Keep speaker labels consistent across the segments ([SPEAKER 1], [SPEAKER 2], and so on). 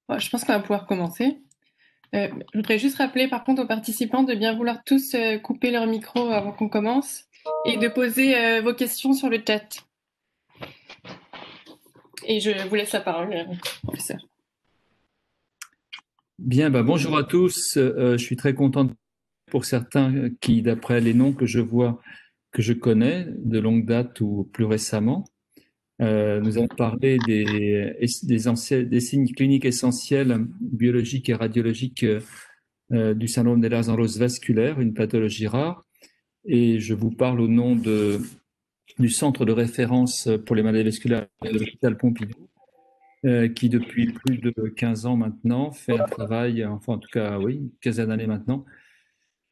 [SPEAKER 1] Bon, je pense qu'on va pouvoir commencer. Je voudrais juste rappeler par contre aux participants de bien vouloir tous couper leur micro avant qu'on commence et de poser vos questions sur le chat. Et je vous laisse la parole, professeur.
[SPEAKER 2] Bien, bonjour à tous. Je suis très content pour certains qui, d'après les noms que je vois, que je connais de longue date ou plus récemment. Nous allons parler des signes cliniques essentiels biologiques et radiologiques du syndrome d'Ehlers-Danlos vasculaire, une pathologie rare. Et je vous parle au nom du centre de référence pour les maladies vasculaires de l'hôpital Pompidou, qui depuis plus de 15 ans maintenant fait un travail, enfin en tout cas oui, une quinzaine d'années maintenant,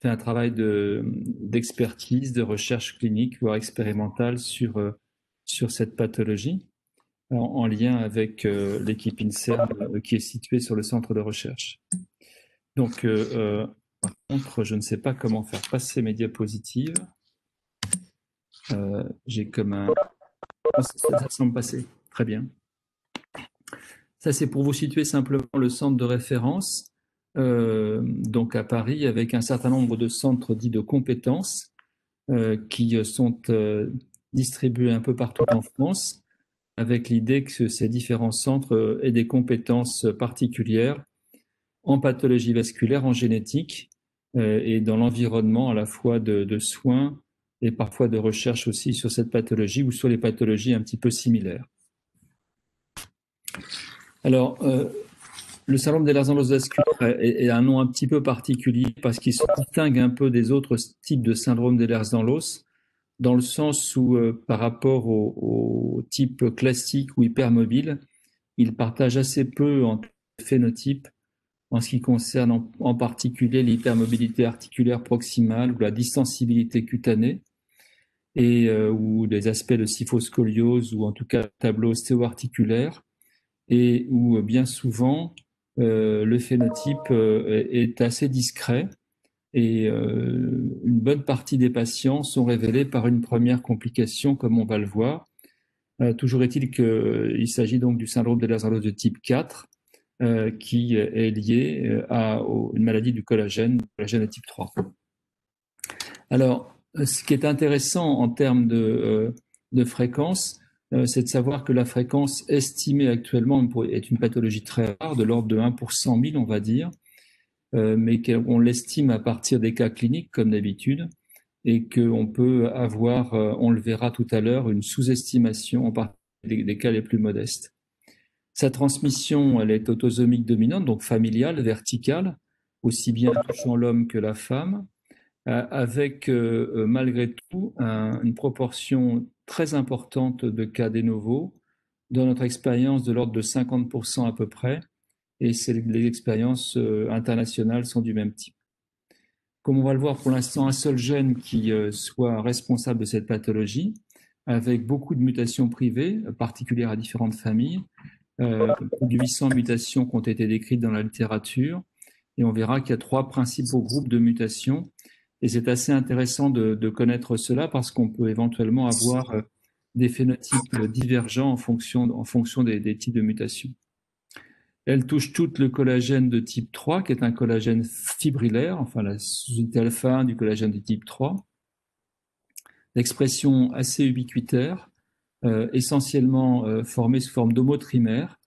[SPEAKER 2] fait un travail d'expertise, de recherche clinique, voire expérimentale sur cette pathologie, en lien avec l'équipe INSERM qui est située sur le centre de recherche. Donc, par contre, je ne sais pas comment faire passer mes diapositives. J'ai comme un... Ça semble passer. Très bien. Ça, c'est pour vous situer simplement le centre de référence, donc à Paris, avec un certain nombre de centres dits de compétences qui sont distribués un peu partout en France, avec l'idée que ces différents centres aient des compétences particulières en pathologie vasculaire, en génétique et dans l'environnement à la fois de soins et parfois de recherche aussi sur cette pathologie ou sur les pathologies un petit peu similaires. Alors, le syndrome d'Ehlers-Danlos vasculaire est un nom un petit peu particulier parce qu'il se distingue un peu des autres types de syndrome d'Ehlers-Danlos, dans le sens où, par rapport au type classique ou hypermobile, il partage assez peu en phénotype en ce qui concerne en particulier l'hypermobilité articulaire proximale ou la distensibilité cutanée, et ou des aspects de kyphoscoliose ou en tout cas tableau ostéo-articulaire, et où bien souvent le phénotype est assez discret et une bonne partie des patients sont révélés par une première complication, comme on va le voir. Toujours est-il qu'il s'agit donc du syndrome de Ehlers-Danlos de type 4, qui est lié à une maladie du collagène de type 3. Alors, ce qui est intéressant en termes de fréquence, c'est de savoir que la fréquence estimée actuellement est une pathologie très rare, de l'ordre de 1 pour 100 000, on va dire, mais qu'on l'estime à partir des cas cliniques, comme d'habitude, et qu'on peut avoir, on le verra tout à l'heure, une sous-estimation en partie des cas les plus modestes. Sa transmission, elle est autosomique dominante, donc familiale, verticale, aussi bien touchant l'homme que la femme, avec malgré tout une proportion très importante de cas de novo, dans notre expérience de l'ordre de 50% à peu près, et les expériences internationales sont du même type. Comme on va le voir pour l'instant, un seul gène qui soit responsable de cette pathologie, avec beaucoup de mutations privées, particulières à différentes familles, plus de 800 mutations qui ont été décrites dans la littérature, et on verra qu'il y a 3 principaux groupes de mutations, et c'est assez intéressant de connaître cela parce qu'on peut éventuellement avoir des phénotypes divergents en fonction des types de mutations. Elle touche toutes le collagène de type 3, qui est un collagène fibrillaire, enfin la sous-unité alpha du collagène de type 3. L'expression assez ubiquitaire, essentiellement formée sous forme d'homotrimère,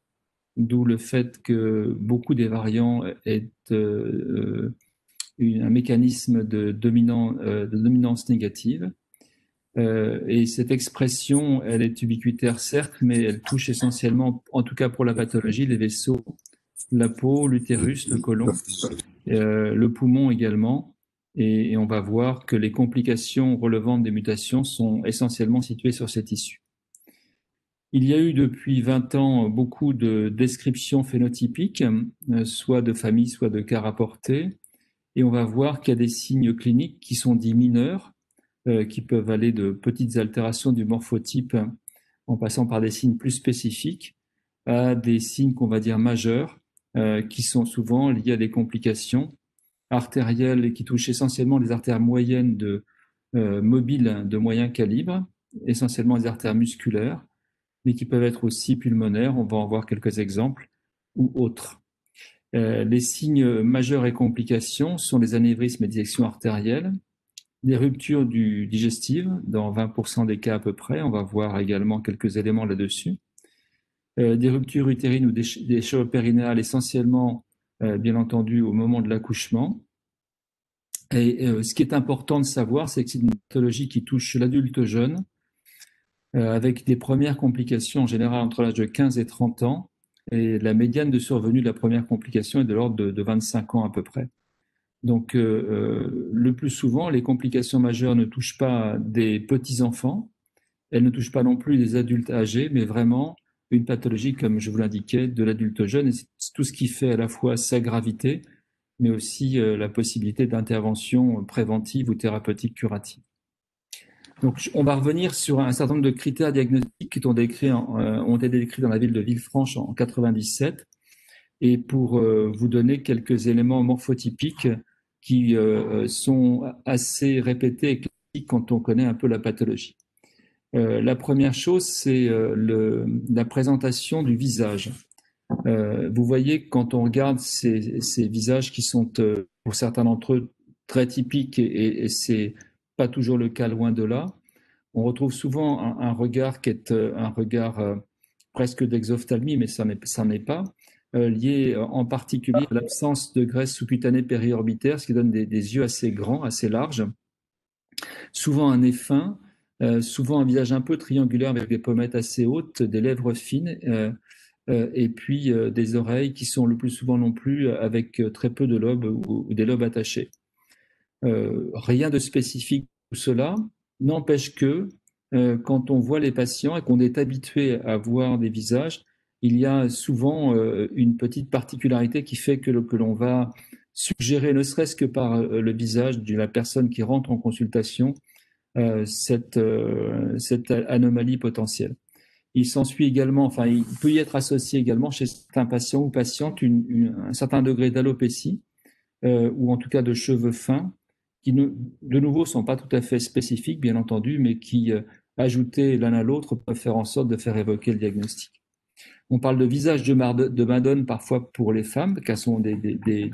[SPEAKER 2] d'où le fait que beaucoup des variants aient un mécanisme de dominance négative. Et cette expression, elle est ubiquitaire certes, mais elle touche essentiellement, en tout cas pour la pathologie, les vaisseaux, la peau, l'utérus, le côlon, le poumon également. Et on va voir que les complications relevantes des mutations sont essentiellement situées sur ces tissus. Il y a eu depuis 20 ans beaucoup de descriptions phénotypiques, soit de famille, soit de cas rapportés. Et on va voir qu'il y a des signes cliniques qui sont dits mineurs, qui peuvent aller de petites altérations du morphotype en passant par des signes plus spécifiques à des signes qu'on va dire majeurs, qui sont souvent liés à des complications artérielles et qui touchent essentiellement les artères moyennes mobiles de moyen calibre, essentiellement les artères musculaires, mais qui peuvent être aussi pulmonaires, on va en voir quelques exemples, ou autres. Les signes majeurs et complications sont les anévrismes et dissections artérielles, des ruptures digestives, dans 20% des cas à peu près. On va voir également quelques éléments là-dessus. Des ruptures utérines ou des cheveux périnéales, essentiellement, bien entendu, au moment de l'accouchement. Et ce qui est important de savoir, c'est que c'est une pathologie qui touche l'adulte jeune, avec des premières complications en général entre l'âge de 15 et 30 ans. Et la médiane de survenue de la première complication est de l'ordre de 25 ans à peu près. Donc, le plus souvent, les complications majeures ne touchent pas des petits-enfants, elles ne touchent pas non plus des adultes âgés, mais vraiment une pathologie, comme je vous l'indiquais, de l'adulte jeune. Et c'est tout ce qui fait à la fois sa gravité, mais aussi la possibilité d'intervention préventive ou thérapeutique curative. Donc, on va revenir sur un certain nombre de critères diagnostiques qui ont été décrits dans la ville de Villefranche en 97, et pour vous donner quelques éléments morphotypiques qui sont assez répétés et classiques quand on connaît un peu la pathologie. La première chose, c'est la présentation du visage. Vous voyez, quand on regarde ces visages qui sont, pour certains d'entre eux, très typiques, et c'est pas toujours le cas, loin de là, on retrouve souvent un regard qui est un regard presque d'exophthalmie, mais ça n'est pas, lié en particulier à l'absence de graisse sous-cutanée périorbitaire, ce qui donne des yeux assez grands, assez larges, souvent un nez fin, souvent un visage un peu triangulaire avec des pommettes assez hautes, des lèvres fines, et puis des oreilles qui sont le plus souvent non plus avec très peu de lobes ou des lobes attachés. Rien de spécifique pour cela, n'empêche que quand on voit les patients et qu'on est habitué à voir des visages, il y a souvent une petite particularité qui fait que l'on va suggérer, ne serait-ce que par le visage de la personne qui rentre en consultation, cette anomalie potentielle. Il s'ensuit également, enfin, il peut y être associé également chez certains patients ou patientes un certain degré d'alopécie, ou en tout cas de cheveux fins, qui de nouveau ne sont pas tout à fait spécifiques, bien entendu, mais qui, ajoutés l'un à l'autre, peuvent faire en sorte de faire évoquer le diagnostic. On parle de visage de Madone parfois pour les femmes, car ce sont des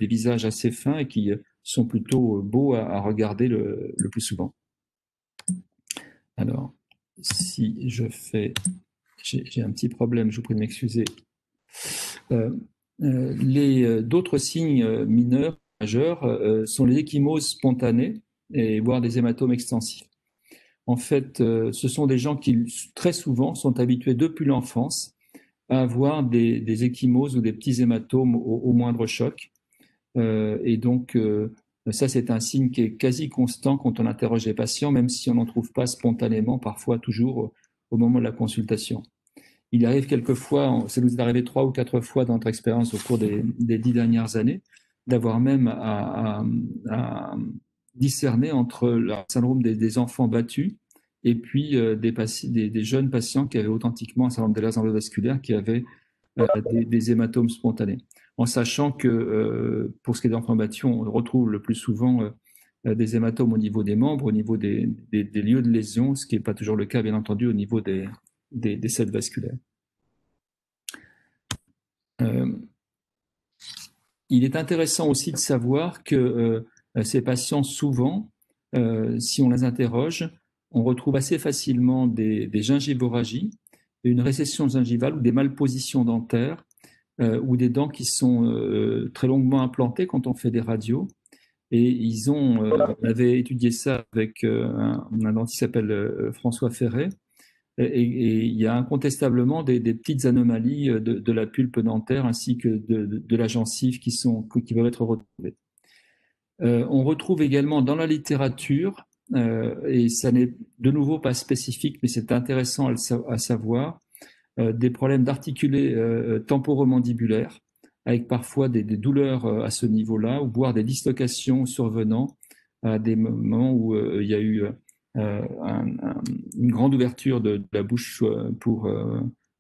[SPEAKER 2] visages assez fins et qui sont plutôt beaux à regarder le plus souvent. Alors, si je fais... J'ai un petit problème, je vous prie de m'excuser. D'autres signes mineurs, majeurs, sont les ecchymoses spontanées, voire des hématomes extensifs. En fait, ce sont des gens qui, très souvent, sont habitués depuis l'enfance à avoir des ecchymoses ou des petits hématomes au moindre choc. Et donc, ça, c'est un signe qui est quasi constant quand on interroge les patients, même si on n'en trouve pas spontanément, parfois toujours au moment de la consultation. Il arrive quelquefois, ça nous est arrivé 3 ou 4 fois dans notre expérience au cours des 10 dernières années, d'avoir même à discerner entre le syndrome des enfants battus et puis des jeunes patients qui avaient authentiquement un syndrome des lésions endovasculaires, qui avaient des hématomes spontanés. En sachant que pour ce qui est des enfants battus, on retrouve le plus souvent des hématomes au niveau des membres, au niveau des lieux de lésion, ce qui n'est pas toujours le cas, bien entendu, au niveau des selles vasculaires. Il est intéressant aussi de savoir que ces patients, souvent, si on les interroge, on retrouve assez facilement des gingivorragies, une récession gingivale ou des malpositions dentaires, ou des dents qui sont très longuement implantées quand on fait des radios. Et on avait étudié ça avec un dentiste qui s'appelle François Ferret. Et il y a incontestablement des petites anomalies de la pulpe dentaire ainsi que de la gencive qui peuvent être retrouvées. On retrouve également dans la littérature, et ça n'est de nouveau pas spécifique, mais c'est intéressant à savoir, des problèmes d'articulés temporomandibulaires, avec parfois des douleurs à ce niveau-là, ou voire des dislocations survenant à des moments où il y a eu une grande ouverture de la bouche pour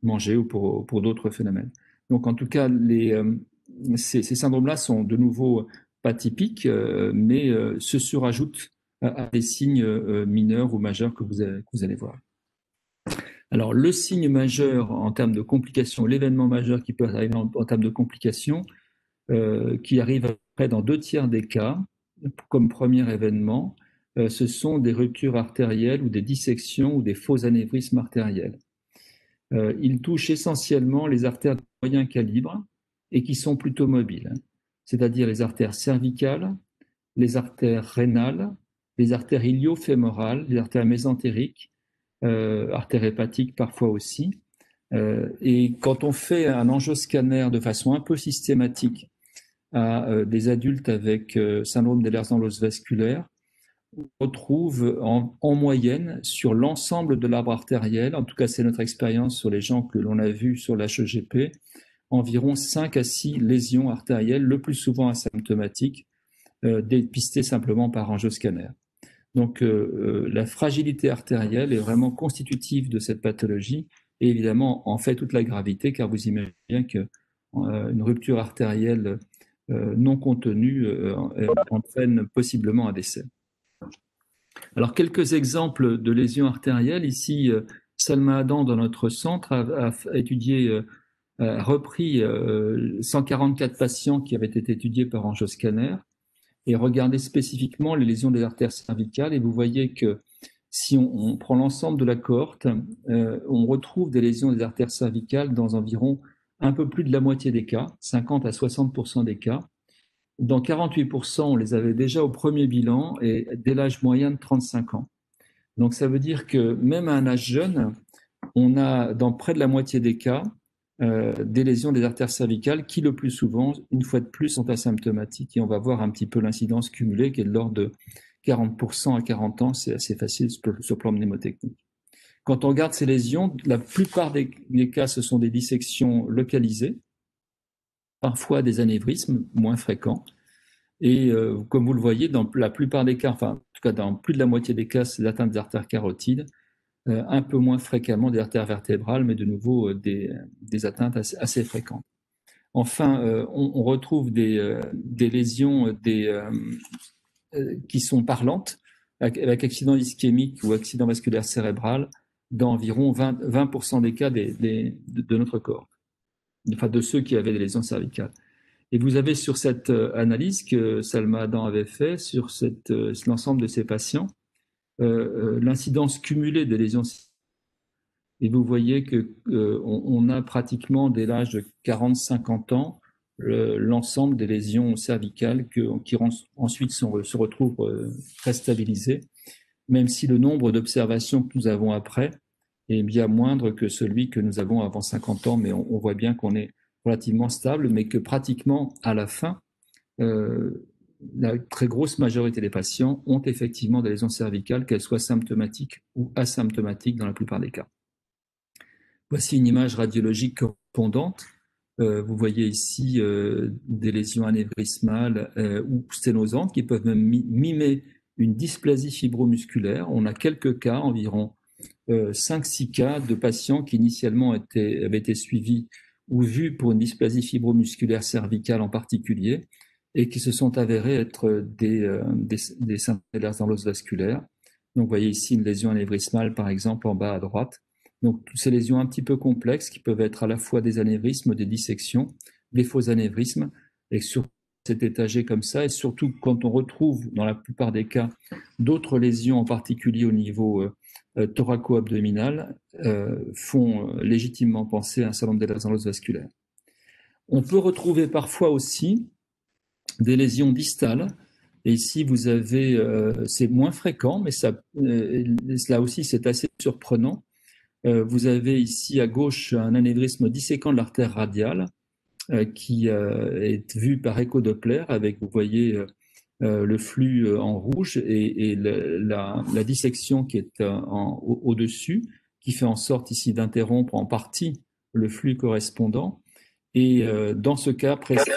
[SPEAKER 2] manger ou pour d'autres phénomènes. Donc en tout cas, ces syndromes-là sont de nouveau pas typiques, mais se surajoutent à des signes mineurs ou majeurs que vous allez voir. Alors le signe majeur en termes de complications, l'événement majeur qui peut arriver en termes de complications, qui arrive après dans 2 tiers des cas, comme premier événement, ce sont des ruptures artérielles ou des dissections ou des faux anévrismes artériels. Il touche essentiellement les artères de moyen calibre et qui sont plutôt mobiles, c'est-à-dire les artères cervicales, les artères rénales, les artères iliofémorales, les artères mésentériques, artères hépatiques parfois aussi. Et quand on fait un angioscanner de façon un peu systématique à des adultes avec syndrome d'Ehlers-Danlos vasculaire, on retrouve en moyenne sur l'ensemble de l'arbre artériel, en tout cas c'est notre expérience sur les gens que l'on a vus sur l'HEGP, environ 5 à 6 lésions artérielles, le plus souvent asymptomatiques, dépistées simplement par angioscanner. Donc la fragilité artérielle est vraiment constitutive de cette pathologie et évidemment en fait toute la gravité, car vous imaginez bien qu'une rupture artérielle non contenue entraîne possiblement un décès. Alors, quelques exemples de lésions artérielles. Ici, Salma Adam, dans notre centre, a étudié, a repris 144 patients qui avaient été étudiés par angioscanner et regardé spécifiquement les lésions des artères cervicales. Et vous voyez que si on prend l'ensemble de la cohorte, on retrouve des lésions des artères cervicales dans environ un peu plus de la moitié des cas, 50 à 60% des cas. Dans 48%, on les avait déjà au premier bilan et dès l'âge moyen de 35 ans. Donc ça veut dire que même à un âge jeune, on a dans près de la moitié des cas des lésions des artères cervicales qui le plus souvent, une fois de plus, sont asymptomatiques. Et on va voir un petit peu l'incidence cumulée qui est de l'ordre de 40% à 40 ans. C'est assez facile sur le plan mnémotechnique. Quand on regarde ces lésions, la plupart des cas, ce sont des dissections localisées, parfois des anévrismes moins fréquents. Et comme vous le voyez, dans la plupart des cas, enfin en tout cas dans plus de la moitié des cas, c'est l'atteinte des artères carotides, un peu moins fréquemment des artères vertébrales, mais de nouveau des atteintes assez fréquentes. Enfin, on retrouve des lésions qui sont parlantes, avec accident ischémique ou accident vasculaire cérébral, dans environ 20% des cas de notre corps, enfin de ceux qui avaient des lésions cervicales. Et vous avez sur cette analyse que Salma Adam avait fait sur l'ensemble de ces patients, l'incidence cumulée des lésions. Et vous voyez qu'on a pratiquement dès l'âge de 40-50 ans l'ensemble des lésions cervicales qui ensuite se retrouvent très stabilisées, même si le nombre d'observations que nous avons après est bien moindre que celui que nous avons avant 50 ans, mais on voit bien qu'on est relativement stable, mais que pratiquement à la fin, la très grosse majorité des patients ont effectivement des lésions cervicales, qu'elles soient symptomatiques ou asymptomatiques dans la plupart des cas. Voici une image radiologique correspondante. Vous voyez ici des lésions anévrismales ou sténosantes qui peuvent même mimer une dysplasie fibromusculaire. On a quelques cas, environ 5-6 cas de patients qui initialement avaient été suivis ou vus pour une dysplasie fibromusculaire cervicale en particulier et qui se sont avérés être des syndromes d'Ehlers-Danlos vasculaire. Donc vous voyez ici une lésion anévrismale par exemple en bas à droite. Donc toutes ces lésions un petit peu complexes qui peuvent être à la fois des anévrismes, des dissections, des faux anévrismes et surtout c'est étagé comme ça, et surtout quand on retrouve dans la plupart des cas d'autres lésions, en particulier au niveau thoraco-abdominal, font légitimement penser à un syndrome d'Ehlers-Danlos vasculaire. On peut retrouver parfois aussi des lésions distales, et ici vous avez, c'est moins fréquent, mais là aussi c'est assez surprenant. Vous avez ici à gauche un anévrisme disséquant de l'artère radiale, qui est vu par écho-Doppler avec, vous voyez, le flux en rouge et la dissection qui est au-dessus, qui fait en sorte ici d'interrompre en partie le flux correspondant. Et dans ce cas précis,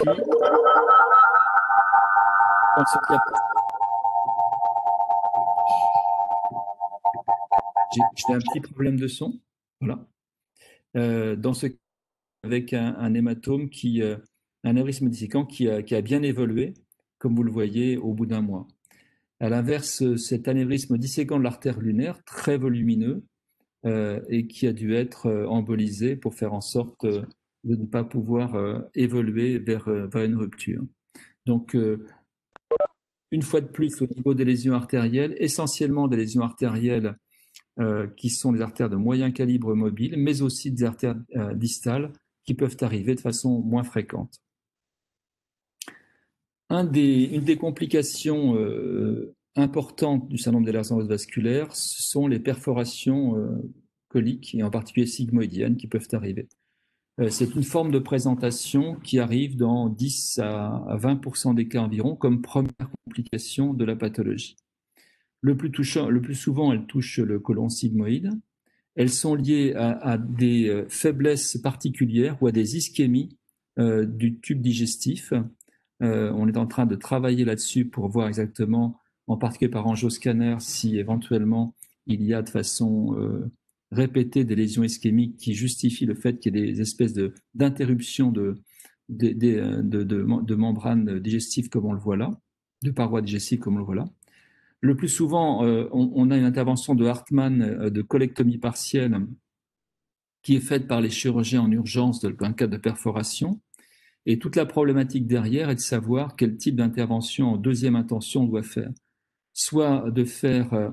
[SPEAKER 2] j'ai un petit problème de son. Voilà. Dans ce cas, avec un hématome un anévrisme disséquant qui a bien évolué, comme vous le voyez, au bout d'un mois. À l'inverse, cet anévrisme disséquant de l'artère lunaire, très volumineux, et qui a dû être embolisé pour faire en sorte de ne pas pouvoir évoluer vers une rupture. Donc, une fois de plus, au niveau des lésions artérielles, essentiellement des lésions artérielles qui sont des artères de moyen calibre mobile, mais aussi des artères distales qui peuvent arriver de façon moins fréquente. Une des complications importantes du syndrome d'Ehlers-Danlos vasculaire, ce sont les perforations coliques, et en particulier sigmoïdiennes, qui peuvent arriver. C'est une forme de présentation qui arrive dans 10 à 20% des cas environ comme première complication de la pathologie. Le plus souvent, elles touchent le côlon sigmoïde. Elles sont liées à des faiblesses particulières ou à des ischémies du tube digestif. On est en train de travailler là-dessus pour voir exactement, en particulier par angioscanner, si éventuellement il y a de façon répétée des lésions ischémiques qui justifient le fait qu'il y ait des espèces d'interruption de membranes digestives comme on le voit là, de parois digestives comme on le voit là. Le plus souvent, on a une intervention de Hartmann de colectomie partielle qui est faite par les chirurgiens en urgence dans le cas de perforation. Et toute la problématique derrière est de savoir quel type d'intervention en deuxième intention on doit faire. Soit de faire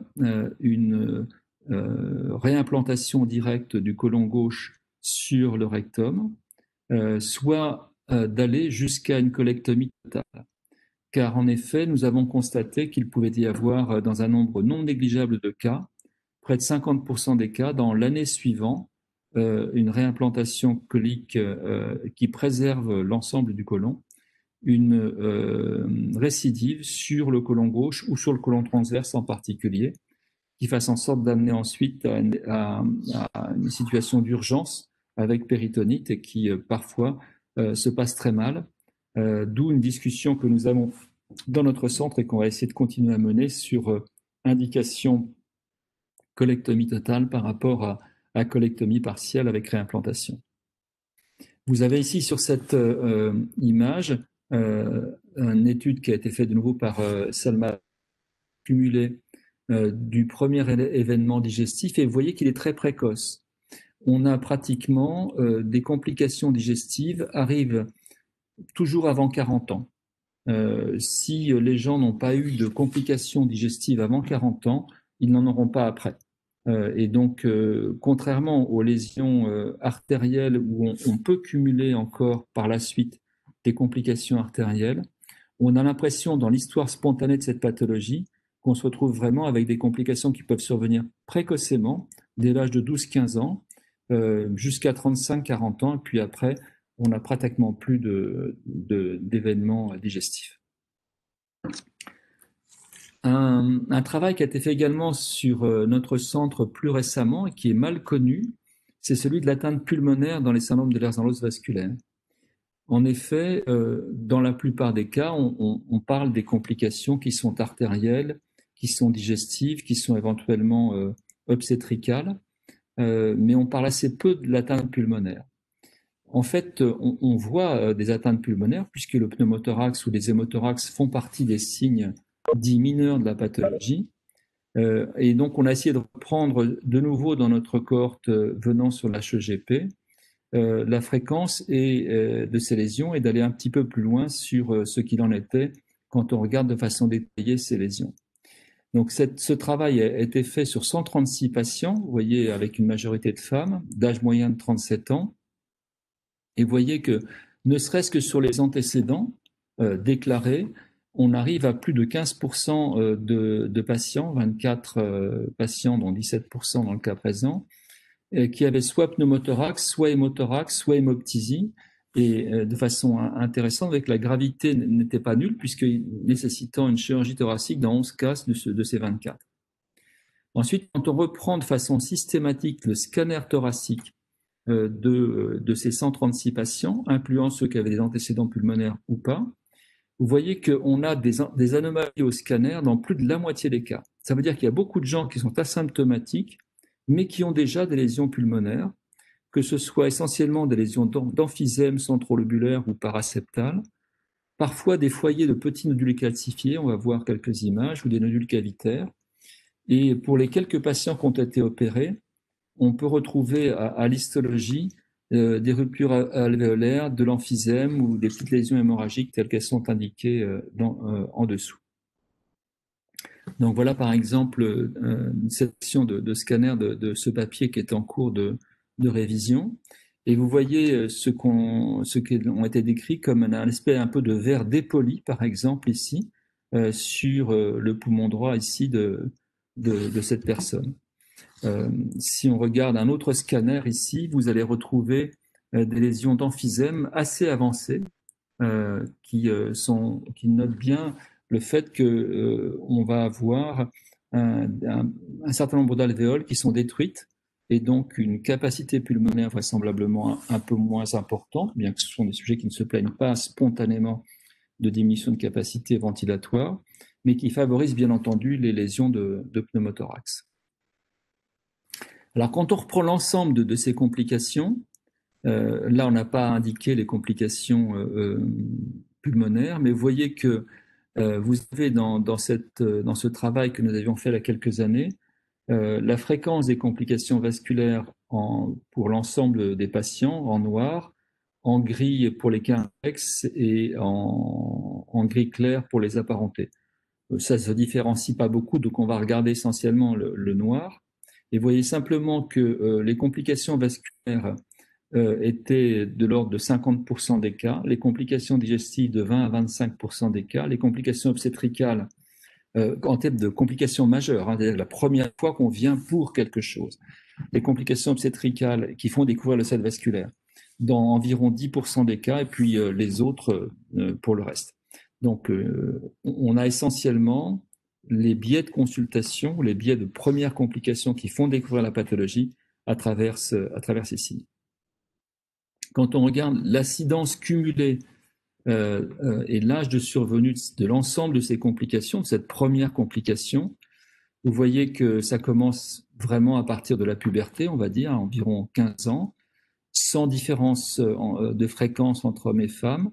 [SPEAKER 2] une réimplantation directe du côlon gauche sur le rectum, soit d'aller jusqu'à une colectomie totale. Car en effet, nous avons constaté qu'il pouvait y avoir, dans un nombre non négligeable de cas, près de 50% des cas, dans l'année suivante, une réimplantation colique qui préserve l'ensemble du côlon, une récidive sur le côlon gauche ou sur le côlon transverse en particulier, qui fasse en sorte d'amener ensuite à une situation d'urgence avec péritonite et qui parfois se passe très mal. D'où une discussion que nous avons dans notre centre et qu'on va essayer de continuer à mener sur indication colectomie totale par rapport à colectomie partielle avec réimplantation. Vous avez ici sur cette image une étude qui a été faite de nouveau par Salma cumulé du premier événement digestif et vous voyez qu'il est très précoce. On a pratiquement des complications digestives arrivent toujours avant 40 ans. Si les gens n'ont pas eu de complications digestives avant 40 ans, ils n'en auront pas après. Et donc, contrairement aux lésions artérielles où on peut cumuler encore par la suite des complications artérielles, on a l'impression dans l'histoire spontanée de cette pathologie qu'on se retrouve vraiment avec des complications qui peuvent survenir précocement, dès l'âge de 12-15 ans, jusqu'à 35-40 ans, et puis après, on n'a pratiquement plus d'événements digestifs. Un travail qui a été fait également sur notre centre plus récemment et qui est mal connu, c'est celui de l'atteinte pulmonaire dans les syndromes d'Ehlers-Danlos vasculaire. En effet, dans la plupart des cas, on parle des complications qui sont artérielles, qui sont digestives, qui sont éventuellement obstétricales, mais on parle assez peu de l'atteinte pulmonaire. En fait, on voit des atteintes pulmonaires puisque le pneumothorax ou les hémothorax font partie des signes dits mineurs de la pathologie. Et donc, on a essayé de reprendre de nouveau dans notre cohorte venant sur l'HEGP la fréquence de ces lésions et d'aller un petit peu plus loin sur ce qu'il en était quand on regarde de façon détaillée ces lésions. Donc, ce travail a été fait sur 136 patients, vous voyez, avec une majorité de femmes, d'âge moyen de 37 ans. Et vous voyez que, ne serait-ce que sur les antécédents déclarés, on arrive à plus de 15% de patients, 24 patients, dont 17% dans le cas présent, qui avaient soit pneumothorax, soit hémothorax, soit hémoptysie, et de façon intéressante, avec la gravité n'était pas nulle, puisque nécessitant une chirurgie thoracique dans 11 cas de ces 24. Ensuite, quand on reprend de façon systématique le scanner thoracique de ces 136 patients, incluant ceux qui avaient des antécédents pulmonaires ou pas, vous voyez qu'on a des anomalies au scanner dans plus de la moitié des cas. Ça veut dire qu'il y a beaucoup de gens qui sont asymptomatiques, mais qui ont déjà des lésions pulmonaires, que ce soit essentiellement des lésions d'emphysème centrolobulaire ou paraseptal, parfois des foyers de petits nodules calcifiés, on va voir quelques images, ou des nodules cavitaires. Et pour les quelques patients qui ont été opérés, on peut retrouver à l'histologie des ruptures alvéolaires, de l'emphysème ou des petites lésions hémorragiques telles qu'elles sont indiquées en dessous. Donc voilà par exemple une section de scanner de ce papier qui est en cours de révision. Et vous voyez ce qui ont été décrits comme un aspect un peu de verre dépoli, par exemple ici, sur le poumon droit ici de cette personne. Si on regarde un autre scanner ici, vous allez retrouver des lésions d'emphysème assez avancées qui notent bien le fait qu'on va avoir un certain nombre d'alvéoles qui sont détruites et donc une capacité pulmonaire vraisemblablement un peu moins importante, bien que ce sont des sujets qui ne se plaignent pas spontanément de diminution de capacité ventilatoire, mais qui favorisent bien entendu les lésions de pneumothorax. Alors quand on reprend l'ensemble de ces complications, là on n'a pas indiqué les complications pulmonaires, mais vous voyez que vous avez dans ce travail que nous avions fait il y a quelques années, la fréquence des complications vasculaires pour l'ensemble des patients en noir, en gris pour les cas complexes et en gris clair pour les apparentés. Ça ne se différencie pas beaucoup, donc on va regarder essentiellement le noir. Et vous voyez simplement que les complications vasculaires étaient de l'ordre de 50% des cas, les complications digestives de 20 à 25% des cas, les complications obstétricales en termes de complications majeures, hein, la première fois qu'on vient pour quelque chose, les complications obstétricales qui font découvrir le stade vasculaire dans environ 10% des cas, et puis les autres pour le reste. Donc, on a essentiellement les biais de consultation, les biais de premières complications qui font découvrir la pathologie à travers ces signes. Quand on regarde l'incidence cumulée et l'âge de survenue de l'ensemble de ces complications, de cette première complication, vous voyez que ça commence vraiment à partir de la puberté, on va dire, à environ 15 ans, sans différence de fréquence entre hommes et femmes,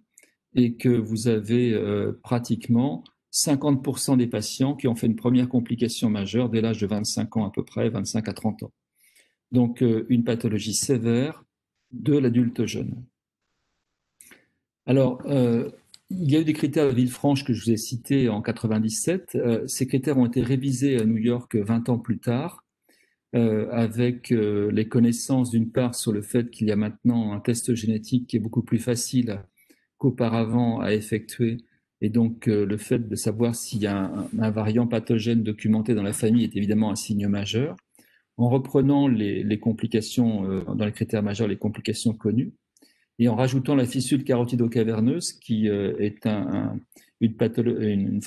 [SPEAKER 2] et que vous avez pratiquement 50% des patients qui ont fait une première complication majeure dès l'âge de 25 ans à peu près, 25 à 30 ans. Donc une pathologie sévère de l'adulte jeune. Alors, il y a eu des critères de Villefranche que je vous ai cités en 97. Ces critères ont été révisés à New York 20 ans plus tard, avec les connaissances d'une part sur le fait qu'il y a maintenant un test génétique qui est beaucoup plus facile qu'auparavant à effectuer, et donc le fait de savoir s'il y a un variant pathogène documenté dans la famille est évidemment un signe majeur. En reprenant les complications, dans les critères majeurs, les complications connues, et en rajoutant la fissure carotido-caverneuse, qui est une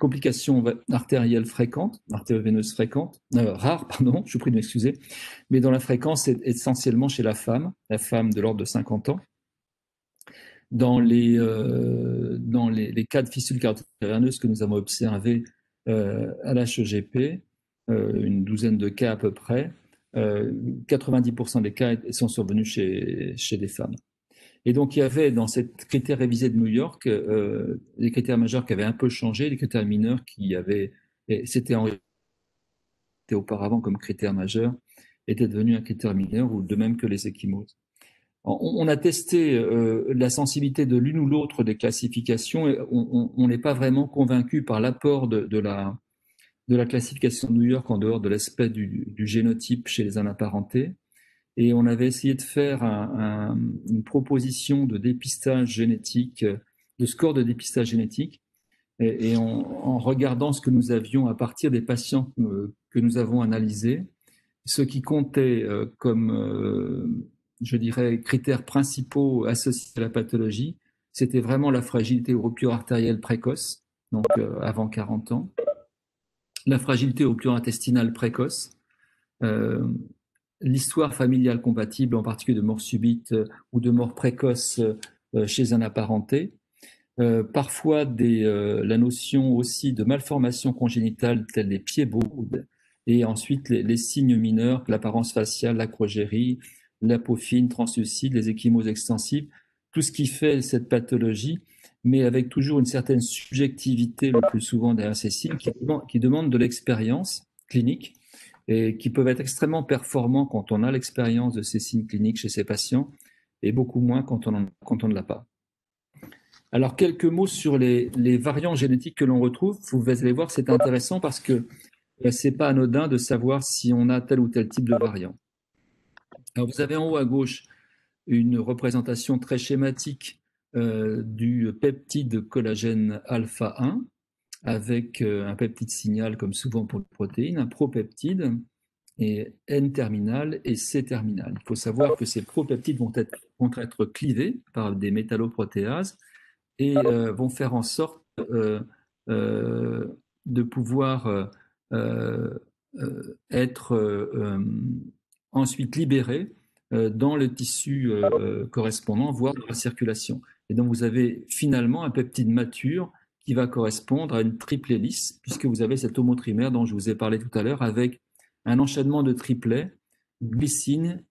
[SPEAKER 2] complication artérielle fréquente, artério-veineuse fréquente, rare, pardon, je vous prie de m'excuser, mais dont la fréquence est essentiellement chez la femme de l'ordre de 50 ans. Dans les cas de fissure carotido-caverneuse que nous avons observés à l'HEGP, une douzaine de cas à peu près, 90% des cas sont survenus chez des femmes. Et donc, il y avait dans ces critères révisés de New York des critères majeurs qui avaient un peu changé, des critères mineurs qui c'était auparavant comme critère majeur, étaient devenus un critère mineur, ou de même que les ecchymoses. On a testé la sensibilité de l'une ou l'autre des classifications et on n'est pas vraiment convaincu par l'apport de la classification de New York en dehors de l'aspect du génotype chez les anapparentés. Et on avait essayé de faire une proposition de dépistage génétique, de score de dépistage génétique, et en regardant ce que nous avions à partir des patients que nous avons analysés, ce qui comptait comme, je dirais, critères principaux associés à la pathologie, c'était vraiment la fragilité aux ruptures artérielles précoces, donc avant 40 ans, la fragilité aux ruptures intestinales précoces, l'histoire familiale compatible, en particulier de mort subite ou de mort précoce chez un apparenté. Parfois la notion aussi de malformation congénitale telles les pieds beaux, et ensuite les signes mineurs, l'apparence faciale, l'acrogérie, l'apophine, translucide, les ecchymoses extensives, tout ce qui fait cette pathologie, mais avec toujours une certaine subjectivité le plus souvent derrière ces signes qui demandent de l'expérience clinique et qui peuvent être extrêmement performants quand on a l'expérience de ces signes cliniques chez ces patients et beaucoup moins quand on ne l'a pas. Alors, quelques mots sur les variants génétiques que l'on retrouve. Vous allez voir, c'est intéressant parce que c'est pas anodin de savoir si on a tel ou tel type de variant. Alors, vous avez en haut à gauche une représentation très schématique du peptide collagène alpha 1 avec un peptide signal, comme souvent pour les protéines, un propeptide, et N-terminal et C-terminal. Il faut savoir que ces propeptides vont être clivés par des métalloprotéases et vont faire en sorte de pouvoir être ensuite libérés dans le tissu correspondant, voire dans la circulation. Et donc vous avez finalement un peptide mature qui va correspondre à une triple hélice, puisque vous avez cet homotrimère dont je vous ai parlé tout à l'heure, avec un enchaînement de triplets, glycine,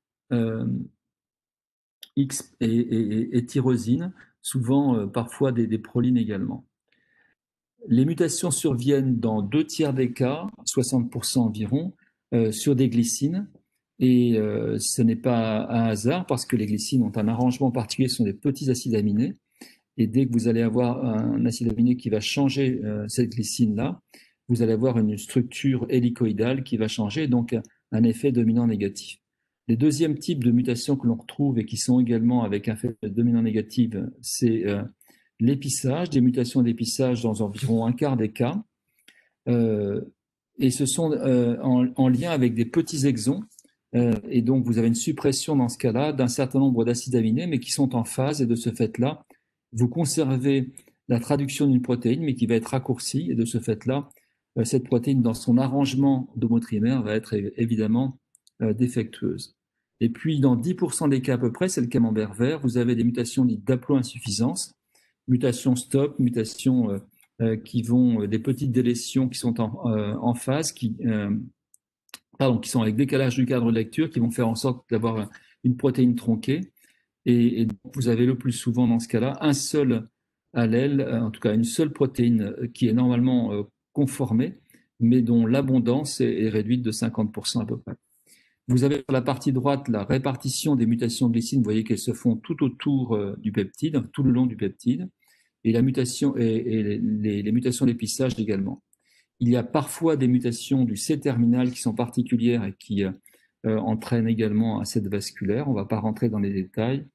[SPEAKER 2] X et tyrosine, souvent parfois des prolines également. Les mutations surviennent dans 2/3 des cas, 60% environ, sur des glycines. Et ce n'est pas un hasard parce que les glycines ont un arrangement particulier, ce sont des petits acides aminés. Et dès que vous allez avoir un acide aminé qui va changer cette glycine-là, vous allez avoir une structure hélicoïdale qui va changer, donc un effet dominant négatif. Les deuxièmes types de mutations que l'on retrouve et qui sont également avec un effet dominant négatif, c'est l'épissage, des mutations d'épissage dans environ un quart des cas. Et ce sont en lien avec des petits exons. Et donc, vous avez une suppression dans ce cas-là d'un certain nombre d'acides aminés, mais qui sont en phase. Et de ce fait-là, vous conservez la traduction d'une protéine, mais qui va être raccourcie. Et de ce fait-là, cette protéine, dans son arrangement d'homotrimère, va être évidemment défectueuse. Et puis, dans 10% des cas à peu près, c'est le camembert vert, vous avez des mutations dites d'haploinsuffisance, mutations stop, mutations qui vont, des petites délétions qui sont en phase, qui sont avec décalage du cadre de lecture, qui vont faire en sorte d'avoir une protéine tronquée. Et vous avez le plus souvent dans ce cas-là un seul allèle, en tout cas une seule protéine qui est normalement conformée, mais dont l'abondance est réduite de 50% à peu près. Vous avez sur la partie droite la répartition des mutations de glycine. Vous voyez qu'elles se font tout autour du peptide, tout le long du peptide, et la mutation et les mutations d'épissage également. Il y a parfois des mutations du C-terminal qui sont particulières et qui entraînent également un C vasculaire. On ne va pas rentrer dans les détails.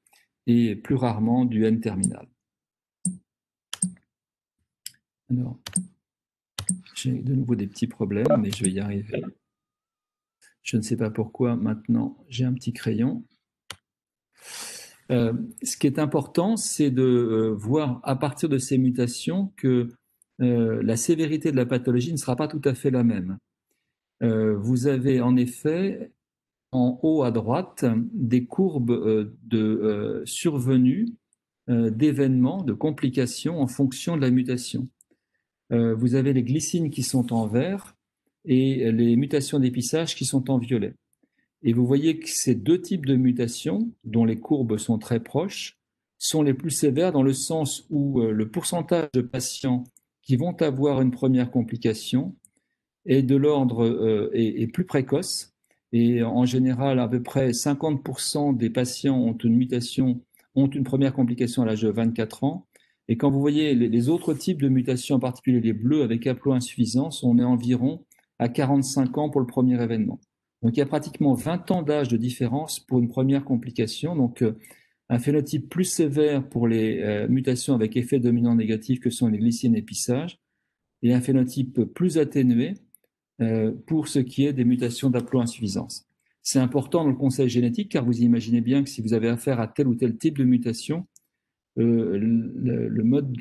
[SPEAKER 2] Et plus rarement du N-terminal. Alors, j'ai de nouveau des petits problèmes, mais je vais y arriver. Je ne sais pas pourquoi maintenant j'ai un petit crayon. Ce qui est important, c'est de voir à partir de ces mutations que la sévérité de la pathologie ne sera pas tout à fait la même. Vous avez en effet en haut à droite des courbes de survenue d'événements, de complications en fonction de la mutation. Vous avez les glycines qui sont en vert et les mutations d'épissage qui sont en violet. Et vous voyez que ces deux types de mutations, dont les courbes sont très proches, sont les plus sévères dans le sens où le pourcentage de patients qui vont avoir une première complication est de l'ordre est plus précoce. Et en général, à peu près 50% des patients ont une mutation, ont une première complication à l'âge de 24 ans. Et quand vous voyez les autres types de mutations, en particulier les bleus avec haploinsuffisance, on est environ à 45 ans pour le premier événement. Donc il y a pratiquement 20 ans d'âge de différence pour une première complication. Donc un phénotype plus sévère pour les mutations avec effet dominant négatif que sont les glycines épissage, et un phénotype plus atténué pour ce qui est des mutations d'haploinsuffisance. C'est important dans le conseil génétique car vous imaginez bien que si vous avez affaire à tel ou tel type de mutation, le mode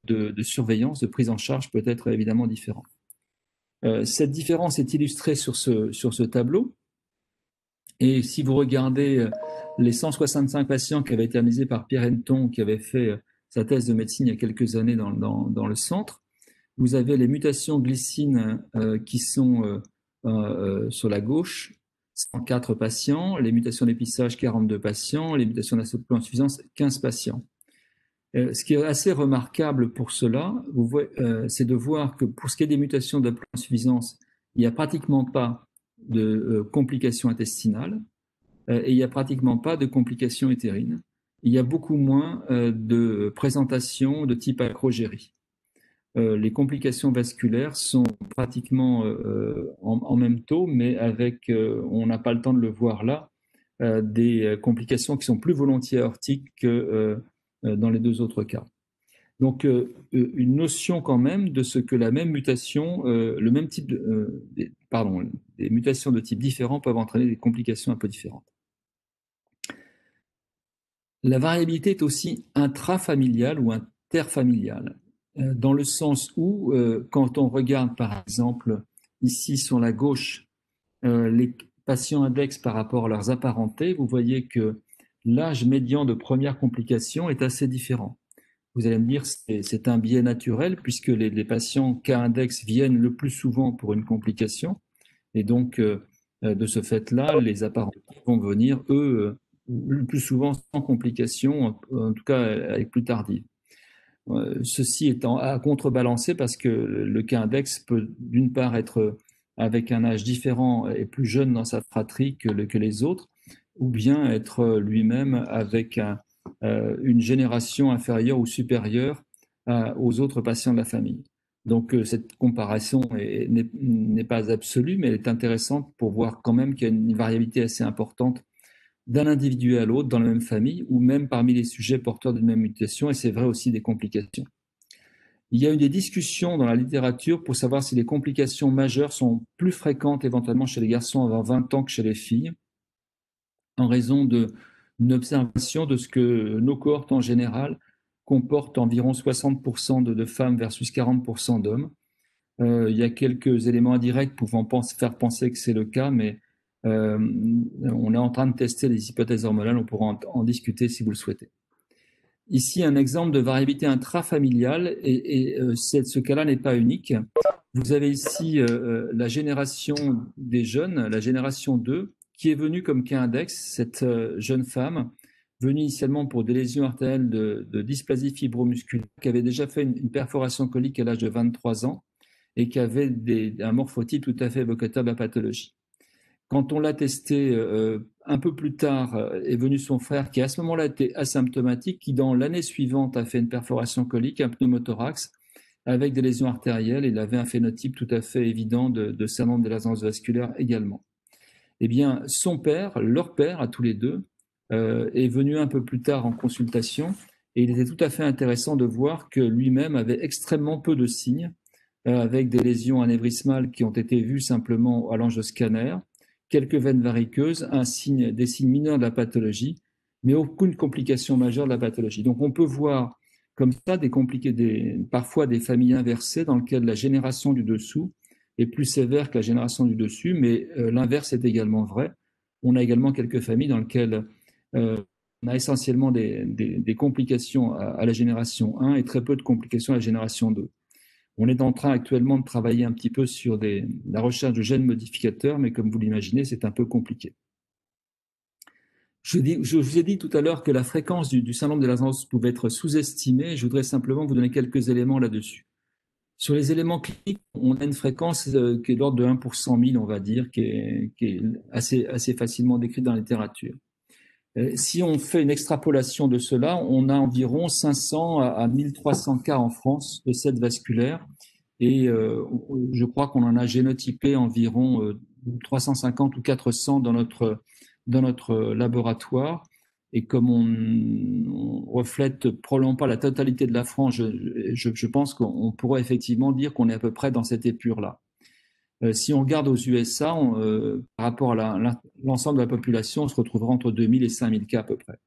[SPEAKER 2] de surveillance, de prise en charge peut être évidemment différent. Cette différence est illustrée sur ce tableau. Et si vous regardez les 165 patients qui avaient été analysés par Pierre Henneton, qui avait fait sa thèse de médecine il y a quelques années dans le centre, vous avez les mutations glycine qui sont sur la gauche, 104 patients, les mutations d'épissage, 42 patients, les mutations d'haploinsuffisance, 15 patients. Ce qui est assez remarquable pour cela, c'est de voir que pour ce qui est des mutations d'haploinsuffisance, il n'y a pratiquement pas de complications intestinales et il n'y a pratiquement pas de complications utérines. Il y a beaucoup moins de présentations de type acrogérie. Les complications vasculaires sont pratiquement en même taux, mais avec, on n'a pas le temps de le voir là, des complications qui sont plus volontiers aortiques que dans les deux autres cas. Donc, une notion quand même de ce que la même mutation, le même type de, des mutations de type différent peuvent entraîner des complications un peu différentes. La variabilité est aussi intrafamiliale ou interfamiliale, dans le sens où, quand on regarde par exemple ici sur la gauche, les patients index par rapport à leurs apparentés, vous voyez que l'âge médian de première complication est assez différent. Vous allez me dire, c'est un biais naturel puisque les patients K-index viennent le plus souvent pour une complication. Et donc, de ce fait-là, les apparentés vont venir, eux, le plus souvent sans complication, en tout cas avec plus tardive. Ceci étant à contrebalancer parce que le K-index peut d'une part être avec un âge différent et plus jeune dans sa fratrie que les autres, ou bien être lui-même avec une génération inférieure ou supérieure aux autres patients de la famille. Donc cette comparaison n'est pas absolue, mais elle est intéressante pour voir quand même qu'il y a une variabilité assez importante d'un individu à l'autre dans la même famille, ou même parmi les sujets porteurs d'une même mutation, et c'est vrai aussi des complications. Il y a eu des discussions dans la littérature pour savoir si les complications majeures sont plus fréquentes éventuellement chez les garçons avant 20 ans que chez les filles, en raison d'une observation de ce que nos cohortes en général comportent environ 60% de femmes versus 40% d'hommes. Il y a quelques éléments indirects pouvant faire penser que c'est le cas, mais on est en train de tester les hypothèses hormonales, on pourra en discuter si vous le souhaitez. Ici, un exemple de variabilité intrafamiliale, et ce cas-là n'est pas unique. Vous avez ici la génération des jeunes, la génération 2, qui est venue comme cas index, cette jeune femme, venue initialement pour des lésions artérielles de dysplasie fibromusculaire, qui avait déjà fait une perforation colique à l'âge de 23 ans, et qui avait un morphotype tout à fait évocateur de la pathologie. Quand on l'a testé un peu plus tard, est venu son frère qui à ce moment-là était asymptomatique, qui dans l'année suivante a fait une perforation colique, un pneumothorax, avec des lésions artérielles. Il avait un phénotype tout à fait évident de syndrome de l'ascendance vasculaire également. Eh bien, son père, leur père à tous les deux, est venu un peu plus tard en consultation, et il était tout à fait intéressant de voir que lui-même avait extrêmement peu de signes, avec des lésions anévrismales qui ont été vues simplement à l'angioscanner, quelques veines variqueuses, des signes mineurs de la pathologie, mais aucune complication majeure de la pathologie. Donc on peut voir comme ça parfois des familles inversées dans lesquelles la génération du dessous est plus sévère que la génération du dessus, mais l'inverse est également vrai. On a également quelques familles dans lesquelles on a essentiellement des complications à la génération 1 et très peu de complications à la génération 2. On est en train actuellement de travailler un petit peu sur la recherche de gènes modificateurs, mais comme vous l'imaginez, c'est un peu compliqué. Je vous ai dit tout à l'heure que la fréquence du syndrome de l'Alzheimer pouvait être sous-estimée. Je voudrais simplement vous donner quelques éléments là-dessus. Sur les éléments cliniques, on a une fréquence qui est d'ordre de 1 pour 100 000, on va dire, qui est assez facilement décrite dans la littérature. Si on fait une extrapolation de cela, on a environ 500 à 1300 cas en France de cette vasculaire, et je crois qu'on en a génotypé environ 350 ou 400 dans notre laboratoire. Et comme on reflète probablement pas la totalité de la France, je pense qu'on pourrait effectivement dire qu'on est à peu près dans cette épure-là. Si on regarde aux USA, par rapport à l'ensemble de la population, on se retrouvera entre 2000 et 5000 cas à peu près.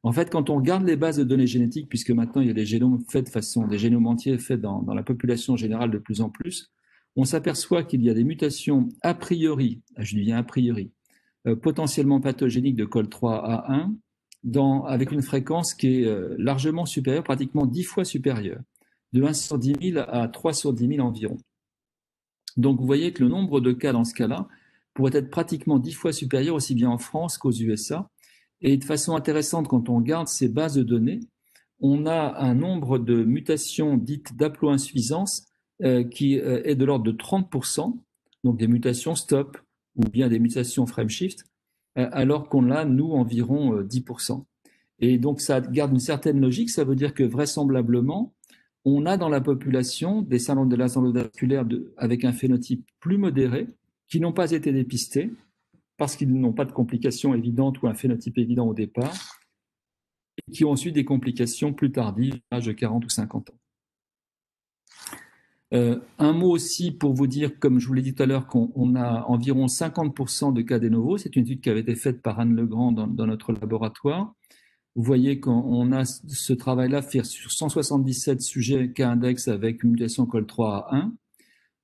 [SPEAKER 2] En fait, quand on regarde les bases de données génétiques, puisque maintenant il y a des génomes faits des génomes entiers faits dans la population générale de plus en plus, on s'aperçoit qu'il y a des mutations a priori, je dis bien a priori, potentiellement pathogéniques de COL3A1, avec une fréquence qui est largement supérieure, pratiquement 10 fois supérieure, de 1 sur 10 000 à 3 sur 10 000 environ. Donc vous voyez que le nombre de cas dans ce cas-là pourrait être pratiquement 10 fois supérieur aussi bien en France qu'aux USA. Et de façon intéressante, quand on regarde ces bases de données, on a un nombre de mutations dites d'haploinsuffisance qui est de l'ordre de 30%, donc des mutations stop, ou bien des mutations frameshift, alors qu'on a, nous, environ 10%. Et donc, ça garde une certaine logique. Ça veut dire que vraisemblablement, on a dans la population des syndromes de l'ascendance vasculaire avec un phénotype plus modéré qui n'ont pas été dépistés parce qu'ils n'ont pas de complications évidentes ou un phénotype évident au départ, et qui ont ensuite des complications plus tardives, à l'âge de 40 ou 50 ans. Un mot aussi pour vous dire, comme je vous l'ai dit tout à l'heure, qu'on a environ 50% de cas de novo. C'est une étude qui avait été faite par Anne Legrand dans notre laboratoire. Vous voyez qu'on a ce travail-là fait sur 177 sujets cas index avec une mutation COL3A1.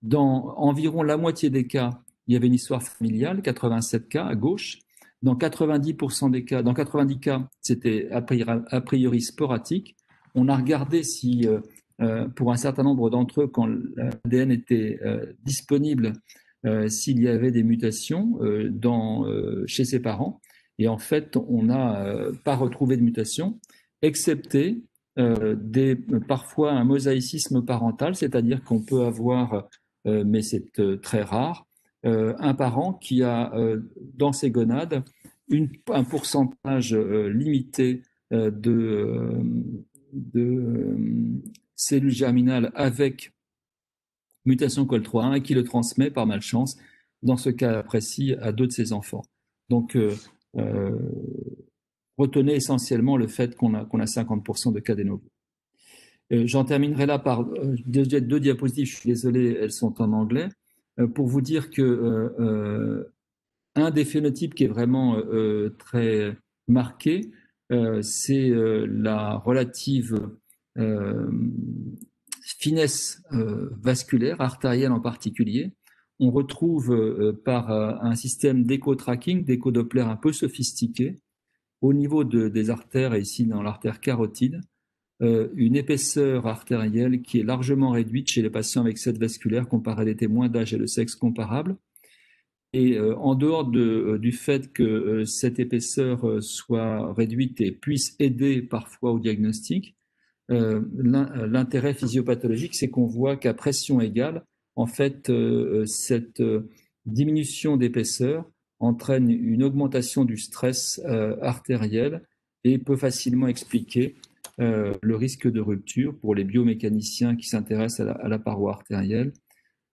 [SPEAKER 2] Dans environ la moitié des cas, il y avait une histoire familiale, 87 cas à gauche. Dans 90% des cas, dans 90 cas, c'était a priori sporadique. On a regardé si, pour un certain nombre d'entre eux, quand l'ADN était disponible, s'il y avait des mutations chez ses parents. Et en fait, on n'a pas retrouvé de mutation, excepté parfois un mosaïcisme parental, c'est-à-dire qu'on peut avoir, mais c'est très rare, un parent qui a dans ses gonades un pourcentage limité de cellules germinales avec mutation COL3A1 et qui le transmet par malchance, dans ce cas précis, à 2 de ses enfants. Donc, retenez essentiellement le fait qu'on a 50% de cas de novo. J'en terminerai là par deux diapositives, je suis désolé, elles sont en anglais, pour vous dire que un des phénotypes qui est vraiment très marqué, c'est la relative finesse vasculaire, artérielle en particulier. On retrouve par un système d'écho-tracking, d'écho-doppler un peu sophistiqué, au niveau des artères, et ici dans l'artère carotide, une épaisseur artérielle qui est largement réduite chez les patients avec cette vasculaire comparé à des témoins d'âge et de sexe comparables. Et en dehors du fait que cette épaisseur soit réduite et puisse aider parfois au diagnostic, l'intérêt physiopathologique, c'est qu'on voit qu'à pression égale, en fait, cette diminution d'épaisseur entraîne une augmentation du stress artériel et peut facilement expliquer le risque de rupture pour les biomécaniciens qui s'intéressent à la paroi artérielle,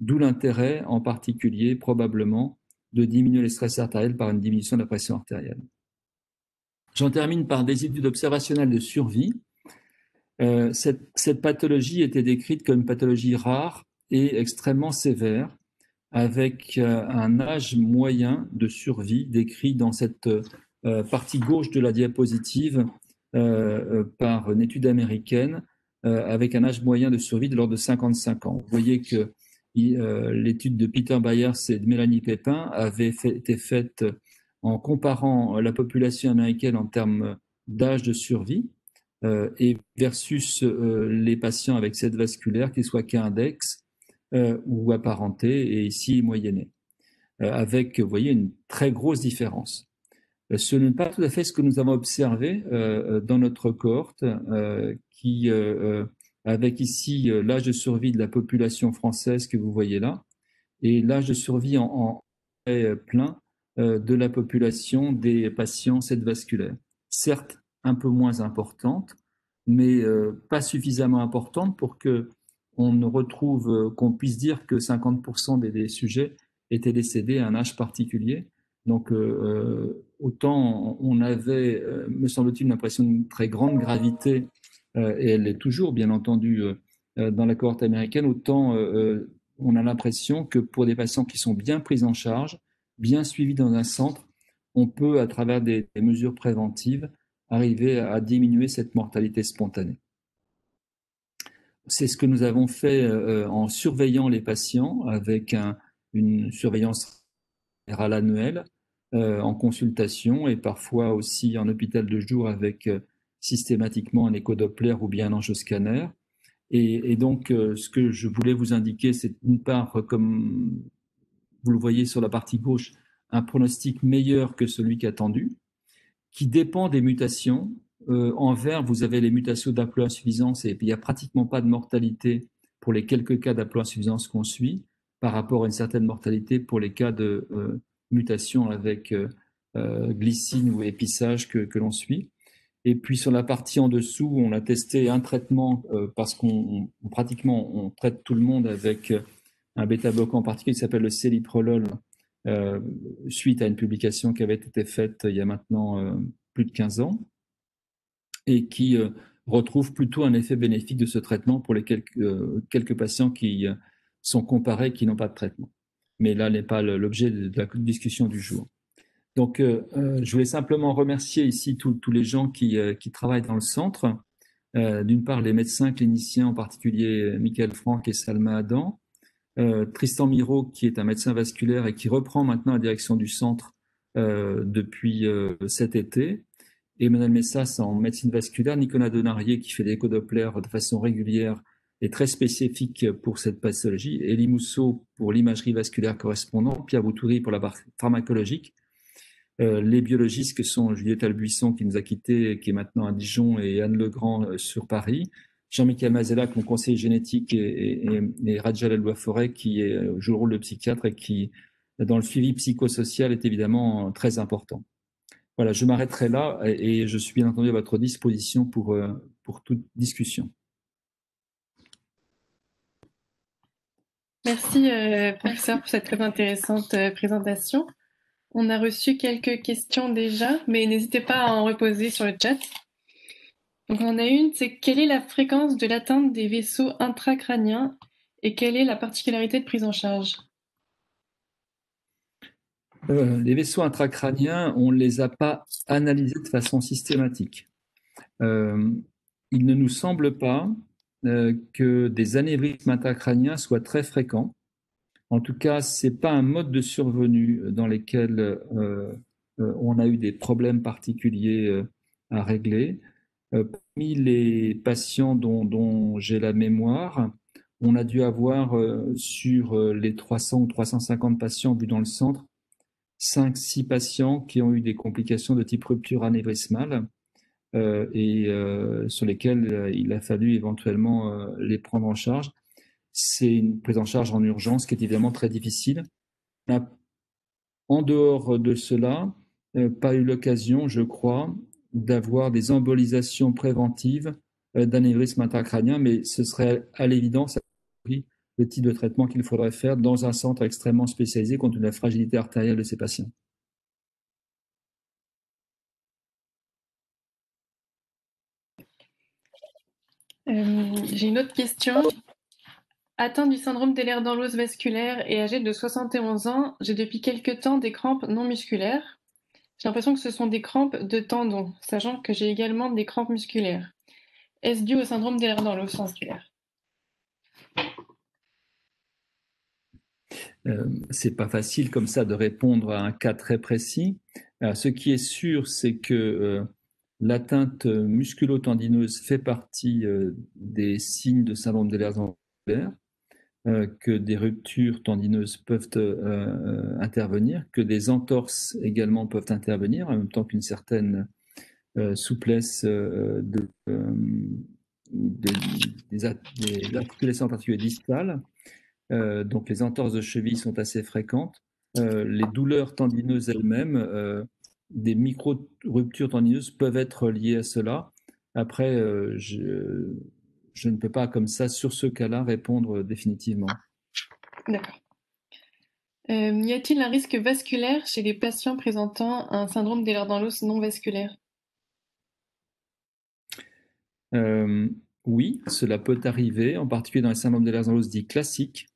[SPEAKER 2] d'où l'intérêt en particulier probablement de diminuer le stress artériel par une diminution de la pression artérielle. J'en termine par des études observationnelles de survie. Cette pathologie était décrite comme une pathologie rare et extrêmement sévère, avec un âge moyen de survie décrit dans cette partie gauche de la diapositive par une étude américaine, avec un âge moyen de survie de l'ordre de 55 ans. Vous voyez que l'étude de Peter Byers et de Mélanie Pépin avait été faite en comparant la population américaine en termes d'âge de survie et versus les patients avec cette vasculaire, qu'ils soient cas index ou apparentés, et ici moyennés, avec, vous voyez, une très grosse différence. Ce n'est pas tout à fait ce que nous avons observé dans notre cohorte, qui avec ici l'âge de survie de la population française que vous voyez là, et l'âge de survie en plein de la population des patients cette vasculaire. Certes, un peu moins importante, mais pas suffisamment importante pour que on ne retrouve, qu'on puisse dire que 50% des sujets étaient décédés à un âge particulier. Donc, autant on avait, me semble-t-il, une impression d'une très grande gravité, et elle l'est toujours, bien entendu, dans la cohorte américaine, autant on a l'impression que pour des patients qui sont bien pris en charge, bien suivis dans un centre, on peut, à travers des mesures préventives, arriver à diminuer cette mortalité spontanée. C'est ce que nous avons fait en surveillant les patients avec une surveillance générale annuelle, en consultation et parfois aussi en hôpital de jour avec systématiquement un écho-doppler ou bien un angioscanner. Et donc, ce que je voulais vous indiquer, c'est d'une part, comme vous le voyez sur la partie gauche, un pronostic meilleur que celui qu'attendu, qui dépend des mutations. En vert, vous avez les mutations d'haploinsuffisance et il n'y a pratiquement pas de mortalité pour les quelques cas d'haploinsuffisance qu'on suit par rapport à une certaine mortalité pour les cas mutation avec glycine ou épissage que l'on suit. Et puis sur la partie en dessous, on a testé un traitement parce qu'on pratiquement on traite tout le monde avec un bêta-bloquant en particulier qui s'appelle le celiprolol, suite à une publication qui avait été faite il y a maintenant plus de 15 ans et qui retrouve plutôt un effet bénéfique de ce traitement pour les quelques patients qui sont comparés qui n'ont pas de traitement. Mais là n'est pas l'objet de la discussion du jour. Donc, je voulais simplement remercier ici tous les gens qui travaillent dans le centre. D'une part, les médecins cliniciens, en particulier Michael Franck et Salma Adam. Tristan Miro, qui est un médecin vasculaire et qui reprend maintenant la direction du centre depuis cet été. Emmanuel Messas en médecine vasculaire. Nicolas Denarié, qui fait des écho-Doppler de façon régulière et très spécifique pour cette pathologie. Elie Mousseau pour l'imagerie vasculaire correspondante. Pierre Boutouri pour la barre pharmacologique. Les biologistes que sont Juliette Albuisson qui nous a quittés, qui est maintenant à Dijon, et Anne Legrand sur Paris. Jean-Michel Mazella, mon conseiller génétique, et Rajal Eloy-Forêt, qui joue le rôle de psychiatre et qui, dans le suivi psychosocial, est évidemment très important. Voilà, je m'arrêterai là et je suis bien entendu à votre disposition pour toute discussion.
[SPEAKER 1] Merci, professeur, pour cette très intéressante présentation. On a reçu quelques questions déjà, mais n'hésitez pas à en reposer sur le chat. Donc on en a une, c'est quelle est la fréquence de l'atteinte des vaisseaux intracrâniens et quelle est la particularité de prise en charge?
[SPEAKER 2] Les vaisseaux intracrâniens, on ne les a pas analysés de façon systématique. Il ne nous semble pas que des anévrismes intracrâniens soient très fréquents. En tout cas, ce n'est pas un mode de survenue dans lesquels on a eu des problèmes particuliers à régler. Parmi les patients dont j'ai la mémoire, on a dû avoir sur les 300 ou 350 patients vus dans le centre, 5-6 patients qui ont eu des complications de type rupture anévrismale et sur lesquels il a fallu éventuellement les prendre en charge. C'est une prise en charge en urgence qui est évidemment très difficile. En dehors de cela, pas eu l'occasion, je crois, d'avoir des embolisations préventives d'anévrisme intracrânien, mais ce serait à l'évidence le type de traitement qu'il faudrait faire dans un centre extrêmement spécialisé compte tenu de la fragilité artérielle de ces patients.
[SPEAKER 1] J'ai une autre question. Atteint du syndrome d'Ehlers-Danlos vasculaire et âgé de 71 ans, j'ai depuis quelque temps des crampes non musculaires. J'ai l'impression que ce sont des crampes de tendons, sachant que j'ai également des crampes musculaires. Est-ce dû au syndrome d'Ehlers-Danlos vasculaire?
[SPEAKER 2] C'est pas facile comme ça de répondre à un cas très précis. Alors, ce qui est sûr, c'est que l'atteinte musculo-tendineuse fait partie des signes de syndrome d'Ehlers-Danlos vasculaire, que des ruptures tendineuses peuvent intervenir, que des entorses également peuvent intervenir, en même temps qu'une certaine souplesse des articulations en particulier distales. Donc les entorses de cheville sont assez fréquentes. Les douleurs tendineuses elles-mêmes, des micro-ruptures tendineuses peuvent être liées à cela. Après, je ne peux pas comme ça, sur ce cas-là, répondre définitivement.
[SPEAKER 1] D'accord. Y a-t-il un risque vasculaire chez les patients présentant un syndrome d'Ehlers-Danlos non vasculaire?
[SPEAKER 2] Oui, cela peut arriver, en particulier dans les syndromes d'Ehlers-Danlos dits classiques,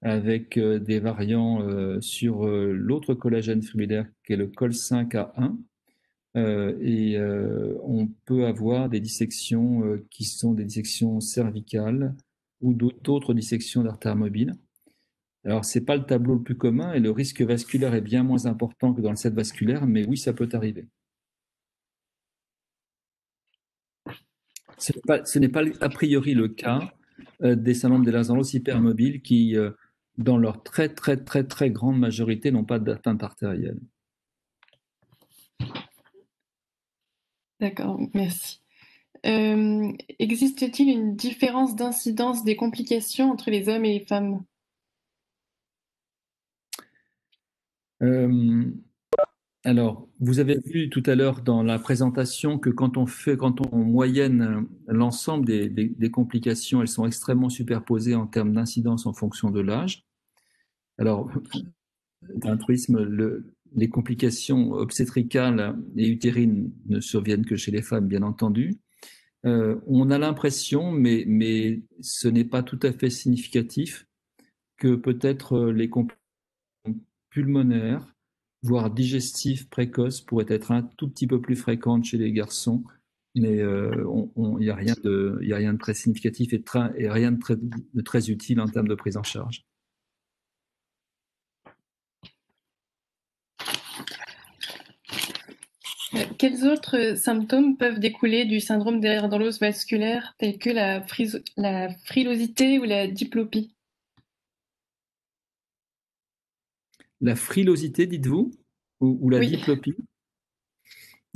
[SPEAKER 2] avec des variants sur l'autre collagène fibrillaire qui est le Col5A1. Et on peut avoir des dissections qui sont des dissections cervicales ou d'autres dissections d'artères mobiles. Alors, ce n'est pas le tableau le plus commun et le risque vasculaire est bien moins important que dans le set vasculaire, mais oui, ça peut arriver. Ce n'est pas a priori le cas des syndromes d'Ehlers-Danlos hypermobiles qui, dans leur très grande majorité, n'ont pas d'atteinte artérielle.
[SPEAKER 1] D'accord, merci. Existe-t-il une différence d'incidence des complications entre les hommes et les femmes?
[SPEAKER 2] Euh, alors, vous avez vu tout à l'heure dans la présentation que quand on moyenne l'ensemble des complications, elles sont extrêmement superposées en termes d'incidence en fonction de l'âge. Alors, d'un truisme, les complications obstétricales et utérines ne surviennent que chez les femmes, bien entendu. On a l'impression, mais ce n'est pas tout à fait significatif, que peut-être les complications pulmonaires, voire digestives précoces, pourraient être un tout petit peu plus fréquentes chez les garçons, mais il n'y a rien de très significatif et rien de très utile en termes de prise en charge.
[SPEAKER 1] Quels autres symptômes peuvent découler du syndrome d'Ehlers-Danlos vasculaire, tels que la frilosité ou la diplopie?
[SPEAKER 2] La frilosité, dites-vous, ou la
[SPEAKER 1] Oui.
[SPEAKER 2] diplopie?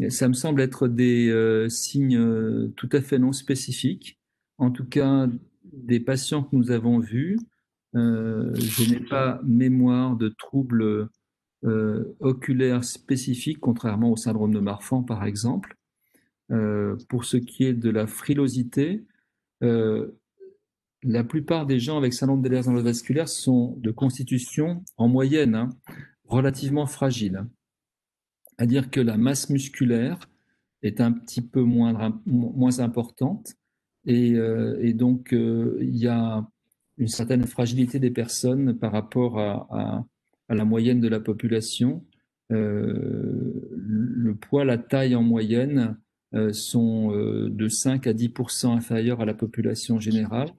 [SPEAKER 2] Ça me semble être des signes tout à fait non spécifiques. En tout cas, des patients que nous avons vus, je n'ai pas mémoire de troubles oculaires spécifiques, contrairement au syndrome de Marfan, par exemple. Pour ce qui est de la frilosité, euh, la plupart des gens avec syndrome d'Ehlers-Danlos vasculaire sont de constitution, en moyenne, hein, relativement fragile. C'est-à-dire que la masse musculaire est un petit peu moins importante et donc il y a une certaine fragilité des personnes par rapport à la moyenne de la population. Le poids, la taille en moyenne sont de 5 à 10% inférieurs à la population générale,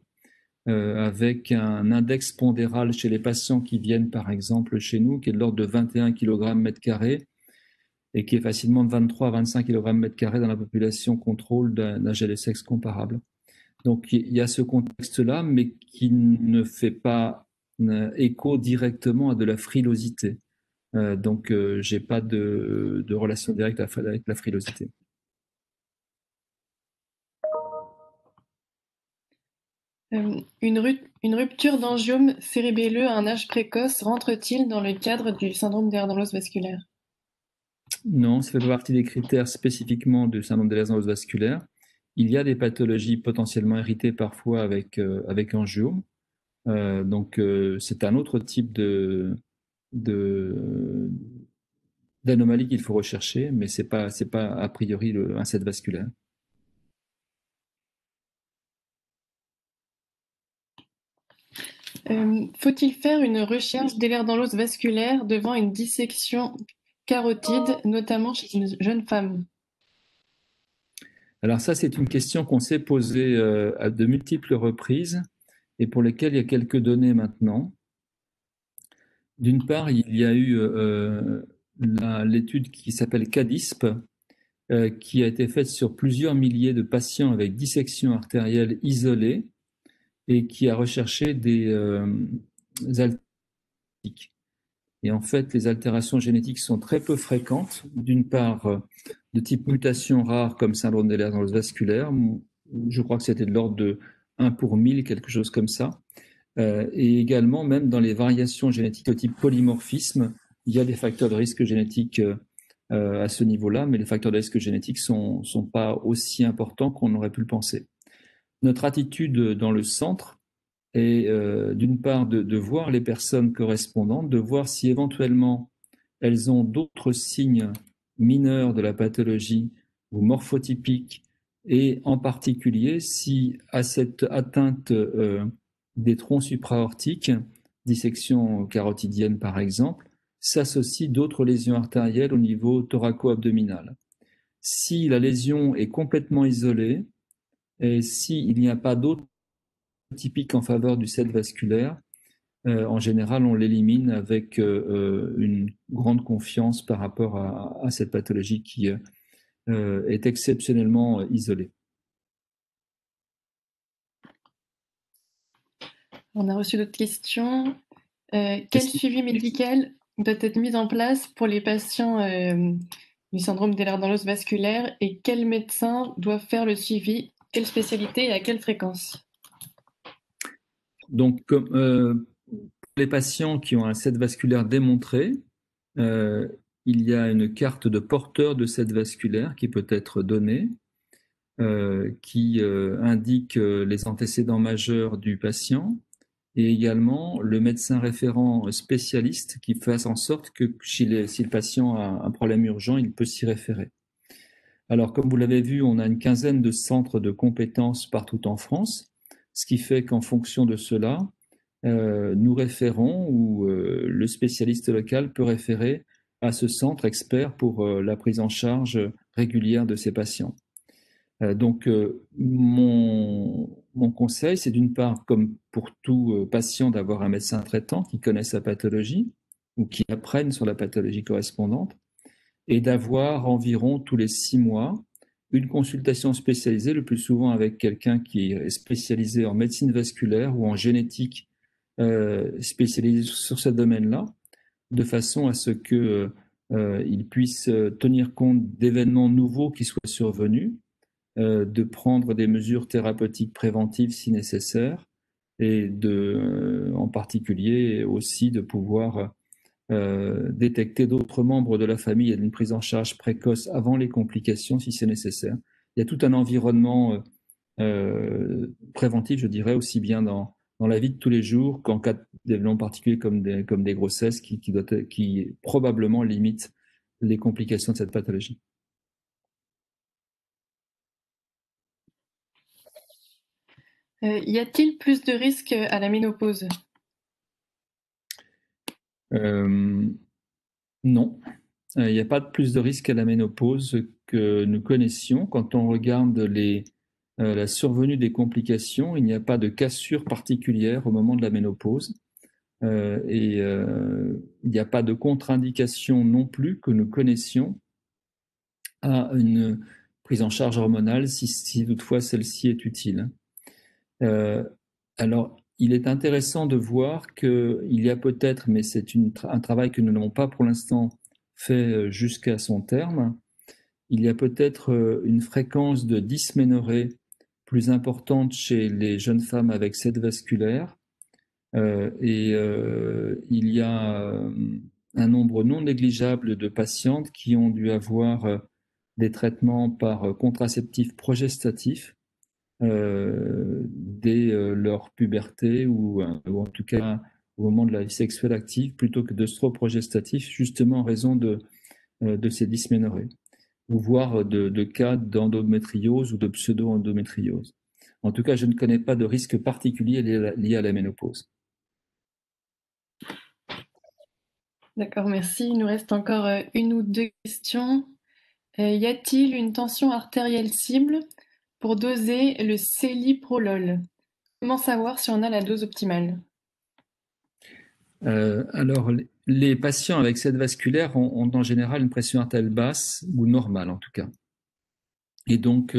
[SPEAKER 2] avec un index pondéral chez les patients qui viennent par exemple chez nous qui est de l'ordre de 21 kg mètre carré et qui est facilement de 23 à 25 kg mètre carré dans la population contrôle d'un gel de sexe comparable. Donc il y a ce contexte-là, mais qui ne fait pas écho directement à de la frilosité. Donc j'ai pas de relation directe avec la frilosité.
[SPEAKER 1] Une rupture d'angiome cérébelleux à un âge précoce rentre-t-il dans le cadre du syndrome d'Ehlers-Danlos vasculaire?
[SPEAKER 2] Non, ça fait pas partie des critères spécifiquement du syndrome d'Ehlers-Danlos vasculaire. Il y a des pathologies potentiellement héritées parfois avec angiome. Donc c'est un autre type de, d'anomalie qu'il faut rechercher, mais c'est pas a priori un set vasculaire.
[SPEAKER 1] Faut-il faire une recherche d'Ehlers-Danlos vasculaire devant une dissection carotide, notamment chez une jeune femme?
[SPEAKER 2] Alors ça, c'est une question qu'on s'est posée à de multiples reprises et pour lesquelles il y a quelques données maintenant. D'une part, il y a eu l'étude qui s'appelle CADISP, qui a été faite sur plusieurs milliers de patients avec dissection artérielle isolée et qui a recherché des alterations. Et en fait, les altérations génétiques sont très peu fréquentes. D'une part, de type mutation rare comme syndrome d'Ehlers-Danlos vasculaire, je crois que c'était de l'ordre de 1 pour 1000, quelque chose comme ça. Et également, même dans les variations génétiques de type polymorphisme, il y a des facteurs de risque génétique à ce niveau-là, mais les facteurs de risque génétique sont pas aussi importants qu'on aurait pu le penser. Notre attitude dans le centre est d'une part de voir les personnes correspondantes, de voir si éventuellement elles ont d'autres signes mineurs de la pathologie ou morphotypiques, et en particulier si à cette atteinte des troncs supraortiques, dissection carotidienne par exemple, s'associent d'autres lésions artérielles au niveau thoraco-abdominal. Si la lésion est complètement isolée et s'il n'y a pas d'autres typiques en faveur du set vasculaire, en général, on l'élimine avec une grande confiance par rapport à cette pathologie qui est exceptionnellement isolée.
[SPEAKER 1] On a reçu d'autres questions. Quel suivi médical doit être mis en place pour les patients du syndrome d'Ehlers-Danlos vasculaire et quels médecins doivent faire le suivi? Quelle spécialité et à quelle fréquence?
[SPEAKER 2] Donc, pour les patients qui ont un set vasculaire démontré, euh, il y a une carte de porteur de cette vasculaire qui peut être donnée, qui indique les antécédents majeurs du patient et également le médecin référent spécialiste qui fasse en sorte que si le patient a un problème urgent, il peut s'y référer. Alors, comme vous l'avez vu, on a une quinzaine de centres de compétences partout en France, ce qui fait qu'en fonction de cela, nous référons ou le spécialiste local peut référer à ce centre expert pour la prise en charge régulière de ces patients. Donc, mon conseil, c'est d'une part, comme pour tout patient, d'avoir un médecin traitant qui connaît sa pathologie ou qui apprenne sur la pathologie correspondante et d'avoir environ tous les 6 mois une consultation spécialisée, le plus souvent avec quelqu'un qui est spécialisé en médecine vasculaire ou en génétique spécialisé sur ce domaine-là, de façon à ce que il puisse tenir compte d'événements nouveaux qui soient survenus, de prendre des mesures thérapeutiques préventives si nécessaire, et en particulier aussi de pouvoir détecter d'autres membres de la famille et d'une prise en charge précoce avant les complications si c'est nécessaire. Il y a tout un environnement préventif, je dirais, aussi bien dans la vie de tous les jours qu'en cas d'événements particuliers comme des grossesses qui probablement limitent les complications de cette pathologie.
[SPEAKER 1] Y a-t-il plus de risques à la ménopause?
[SPEAKER 2] Non, il n'y a pas de plus de risque à la ménopause que nous connaissions. Quand on regarde la survenue des complications, il n'y a pas de cassure particulière au moment de la ménopause. Il n'y a pas de contre-indication non plus que nous connaissions à une prise en charge hormonale si toutefois celle-ci est utile. Alors, il est intéressant de voir qu'il y a peut-être, mais c'est un travail que nous n'avons pas pour l'instant fait jusqu'à son terme, il y a peut-être une fréquence de dysménorrhée plus importante chez les jeunes femmes avec cette vasculaire. Il y a un nombre non négligeable de patientes qui ont dû avoir des traitements par contraceptifs progestatifs dès leur puberté ou en tout cas au moment de la vie sexuelle active plutôt que d'œstroprogestatifs, justement en raison de ces dysménorrhées, ou voire de cas d'endométriose ou de pseudo-endométriose. En tout cas, je ne connais pas de risque particulier lié à la ménopause.
[SPEAKER 1] D'accord, merci. Il nous reste encore une ou deux questions. Y a-t-il une tension artérielle cible pour doser le céliprolol? Comment savoir si on a la dose optimale?
[SPEAKER 2] Alors, les patients avec cette vasculaire ont en général une pression artérielle basse ou normale en tout cas. Et donc,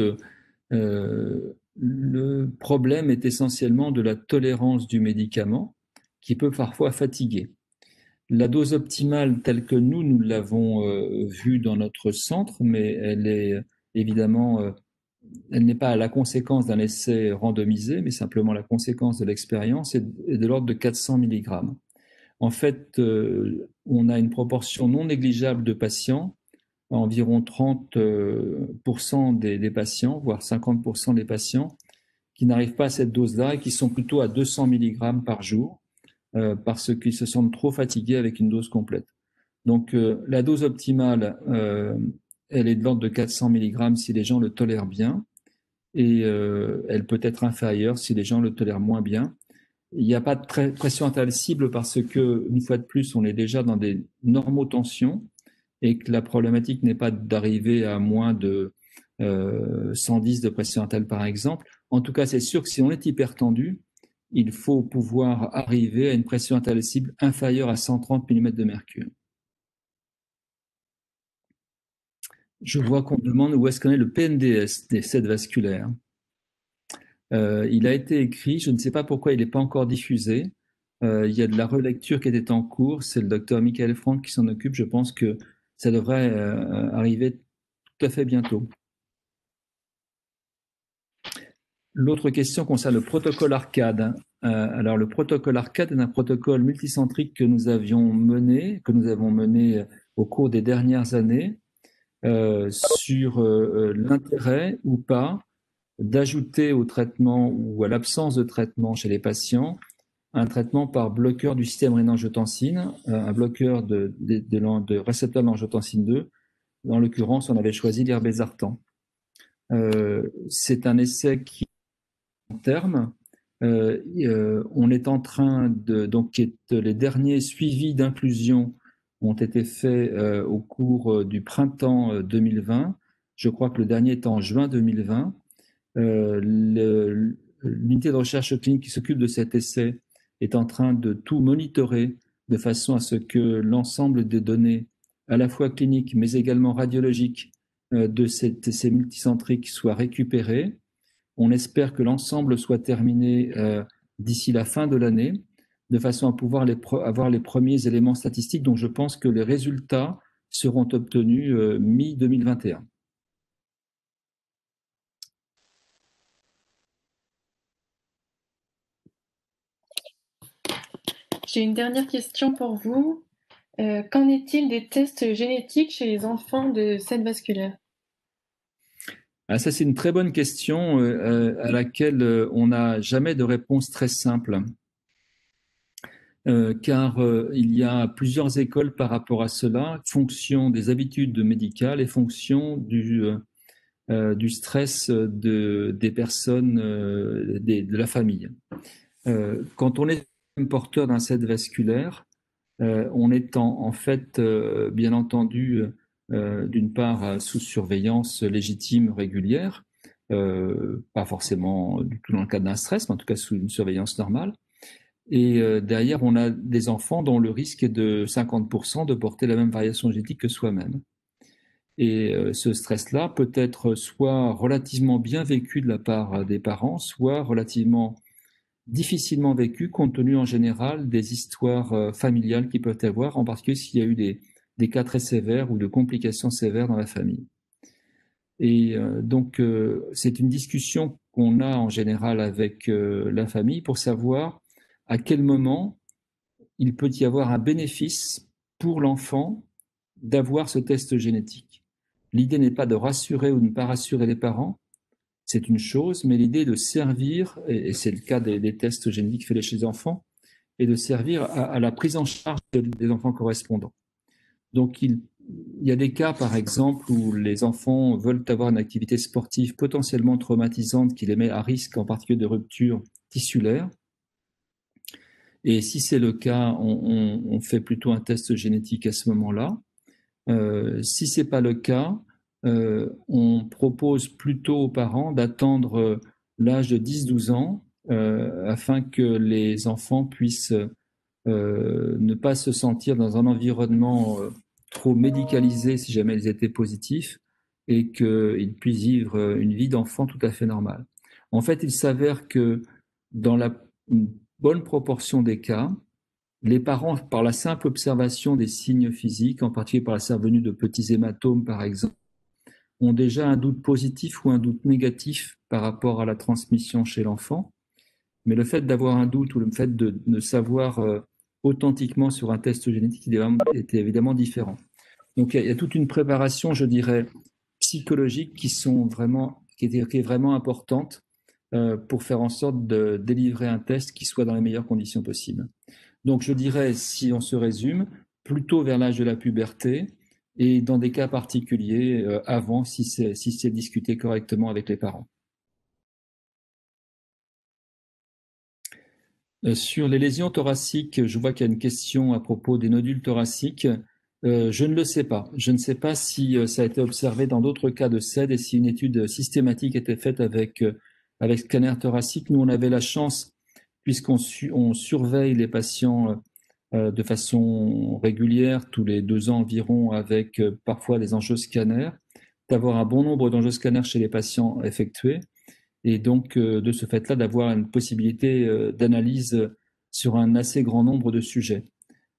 [SPEAKER 2] le problème est essentiellement de la tolérance du médicament qui peut parfois fatiguer. La dose optimale telle que nous l'avons vue dans notre centre, mais elle est évidemment, elle n'est pas la conséquence d'un essai randomisé, mais simplement la conséquence de l'expérience est de l'ordre de 400 mg. En fait, on a une proportion non négligeable de patients, environ 30% des patients, voire 50% des patients, qui n'arrivent pas à cette dose-là et qui sont plutôt à 200 mg par jour parce qu'ils se sentent trop fatigués avec une dose complète. Donc, la dose optimale, elle est de l'ordre de 400 mg si les gens le tolèrent bien et elle peut être inférieure si les gens le tolèrent moins bien. Il n'y a pas de pression artérielle cible parce que, une fois de plus, on est déjà dans des normotensions et que la problématique n'est pas d'arriver à moins de 110 de pression artérielle, par exemple. En tout cas, c'est sûr que si on est hypertendu, il faut pouvoir arriver à une pression artérielle cible inférieure à 130 mm de mercure. Je vois qu'on demande où est-ce qu'on est le PNDS des sets vasculaires. Il a été écrit, je ne sais pas pourquoi il n'est pas encore diffusé. Il y a de la relecture qui était en cours, c'est le docteur Michael Frank qui s'en occupe. Je pense que ça devrait arriver tout à fait bientôt. L'autre question concerne le protocole ARCADE. Alors, le protocole ARCAD est un protocole multicentrique que nous avons mené au cours des dernières années sur l'intérêt ou pas d'ajouter au traitement ou à l'absence de traitement chez les patients un traitement par bloqueur du système rénin-angiotensine, un bloqueur de récepteur de l'angiotensine 2. En l'occurrence, on avait choisi l'irbesartan. C'est un essai qui est en terme. On est en train de donc les derniers suivis d'inclusion ont été faits au cours du printemps 2020. Je crois que le dernier est en juin 2020. L'unité de recherche clinique qui s'occupe de cet essai est en train de tout monitorer de façon à ce que l'ensemble des données, à la fois cliniques mais également radiologiques, de ces multicentriques soient récupérées. On espère que l'ensemble soit terminé d'ici la fin de l'année, de façon à pouvoir avoir les premiers éléments statistiques. Donc je pense que les résultats seront obtenus mi-2021.
[SPEAKER 1] J'ai une dernière question pour vous. Qu'en est-il des tests génétiques chez les enfants de SED vasculaire?
[SPEAKER 2] Ah, ça, c'est une très bonne question à laquelle on n'a jamais de réponse très simple, car il y a plusieurs écoles par rapport à cela, fonction des habitudes médicales et fonction du stress des personnes, de la famille. Quand on est porteur d'un SED vasculaire, on est en fait, bien entendu, d'une part sous surveillance légitime régulière, pas forcément du tout dans le cadre d'un stress, mais en tout cas sous une surveillance normale. Et derrière, on a des enfants dont le risque est de 50% de porter la même variation génétique que soi-même. Et ce stress-là peut être soit relativement bien vécu de la part des parents, soit relativement difficilement vécu compte tenu en général des histoires familiales qui peuvent avoir, en particulier s'il y a eu des cas très sévères ou de complications sévères dans la famille. Et donc, c'est une discussion qu'on a en général avec la famille pour savoir à quel moment il peut y avoir un bénéfice pour l'enfant d'avoir ce test génétique. L'idée n'est pas de rassurer ou de ne pas rassurer les parents, c'est une chose, mais l'idée de servir, et c'est le cas des tests génétiques faits chez les enfants, et de servir à la prise en charge des enfants correspondants. Donc, il y a des cas, par exemple, où les enfants veulent avoir une activité sportive potentiellement traumatisante qui les met à risque, en particulier de rupture tissulaire. Et si c'est le cas, on fait plutôt un test génétique à ce moment-là. Si ce n'est pas le cas, on propose plutôt aux parents d'attendre l'âge de 10-12 ans afin que les enfants puissent ne pas se sentir dans un environnement trop médicalisé si jamais ils étaient positifs et qu'ils puissent vivre une vie d'enfant tout à fait normale. En fait, il s'avère que dans une bonne proportion des cas, les parents, par la simple observation des signes physiques, en particulier par la survenue de petits hématomes par exemple, ont déjà un doute positif ou un doute négatif par rapport à la transmission chez l'enfant. Mais le fait d'avoir un doute ou le fait de ne savoir authentiquement sur un test génétique était évidemment différent. Donc il y a toute une préparation, je dirais, psychologique qui est vraiment importante pour faire en sorte de délivrer un test qui soit dans les meilleures conditions possibles. Donc je dirais, si on se résume, plutôt vers l'âge de la puberté et dans des cas particuliers avant, si c'est discuté correctement avec les parents. Sur les lésions thoraciques, je vois qu'il y a une question à propos des nodules thoraciques. Je ne le sais pas. Je ne sais pas si ça a été observé dans d'autres cas de SED et si une étude systématique était faite avec scanner thoracique. Nous, on avait la chance, puisqu'on on surveille les patients de façon régulière, tous les 2 ans environ, avec parfois des angioscanners, d'avoir un bon nombre d'angioscanners chez les patients effectués et donc de ce fait-là d'avoir une possibilité d'analyse sur un assez grand nombre de sujets.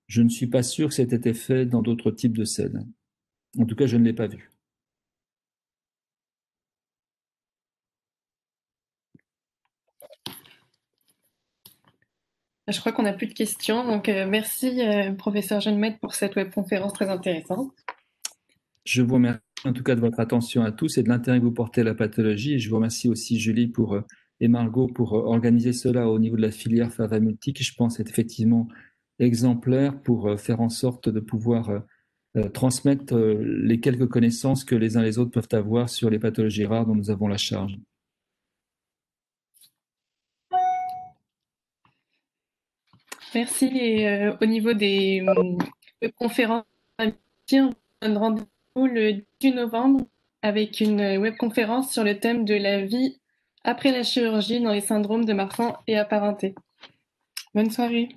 [SPEAKER 2] Je ne suis pas sûr que ça ait été fait dans d'autres types de scènes. En tout cas, je ne l'ai pas vu.
[SPEAKER 1] Je crois qu'on n'a plus de questions, donc merci professeur Jeannemette pour cette webconférence très intéressante.
[SPEAKER 2] Je vous remercie en tout cas de votre attention à tous et de l'intérêt que vous portez à la pathologie. Et je vous remercie aussi Julie et Margot pour organiser cela au niveau de la filière Fava Multi, qui je pense est effectivement exemplaire pour faire en sorte de pouvoir transmettre les quelques connaissances que les uns et les autres peuvent avoir sur les pathologies rares dont nous avons la charge.
[SPEAKER 1] Merci. Et au niveau des webconférences, on donne rendez-vous le 18 novembre avec une webconférence sur le thème de la vie après la chirurgie dans les syndromes de Marfan et apparentés. Bonne soirée.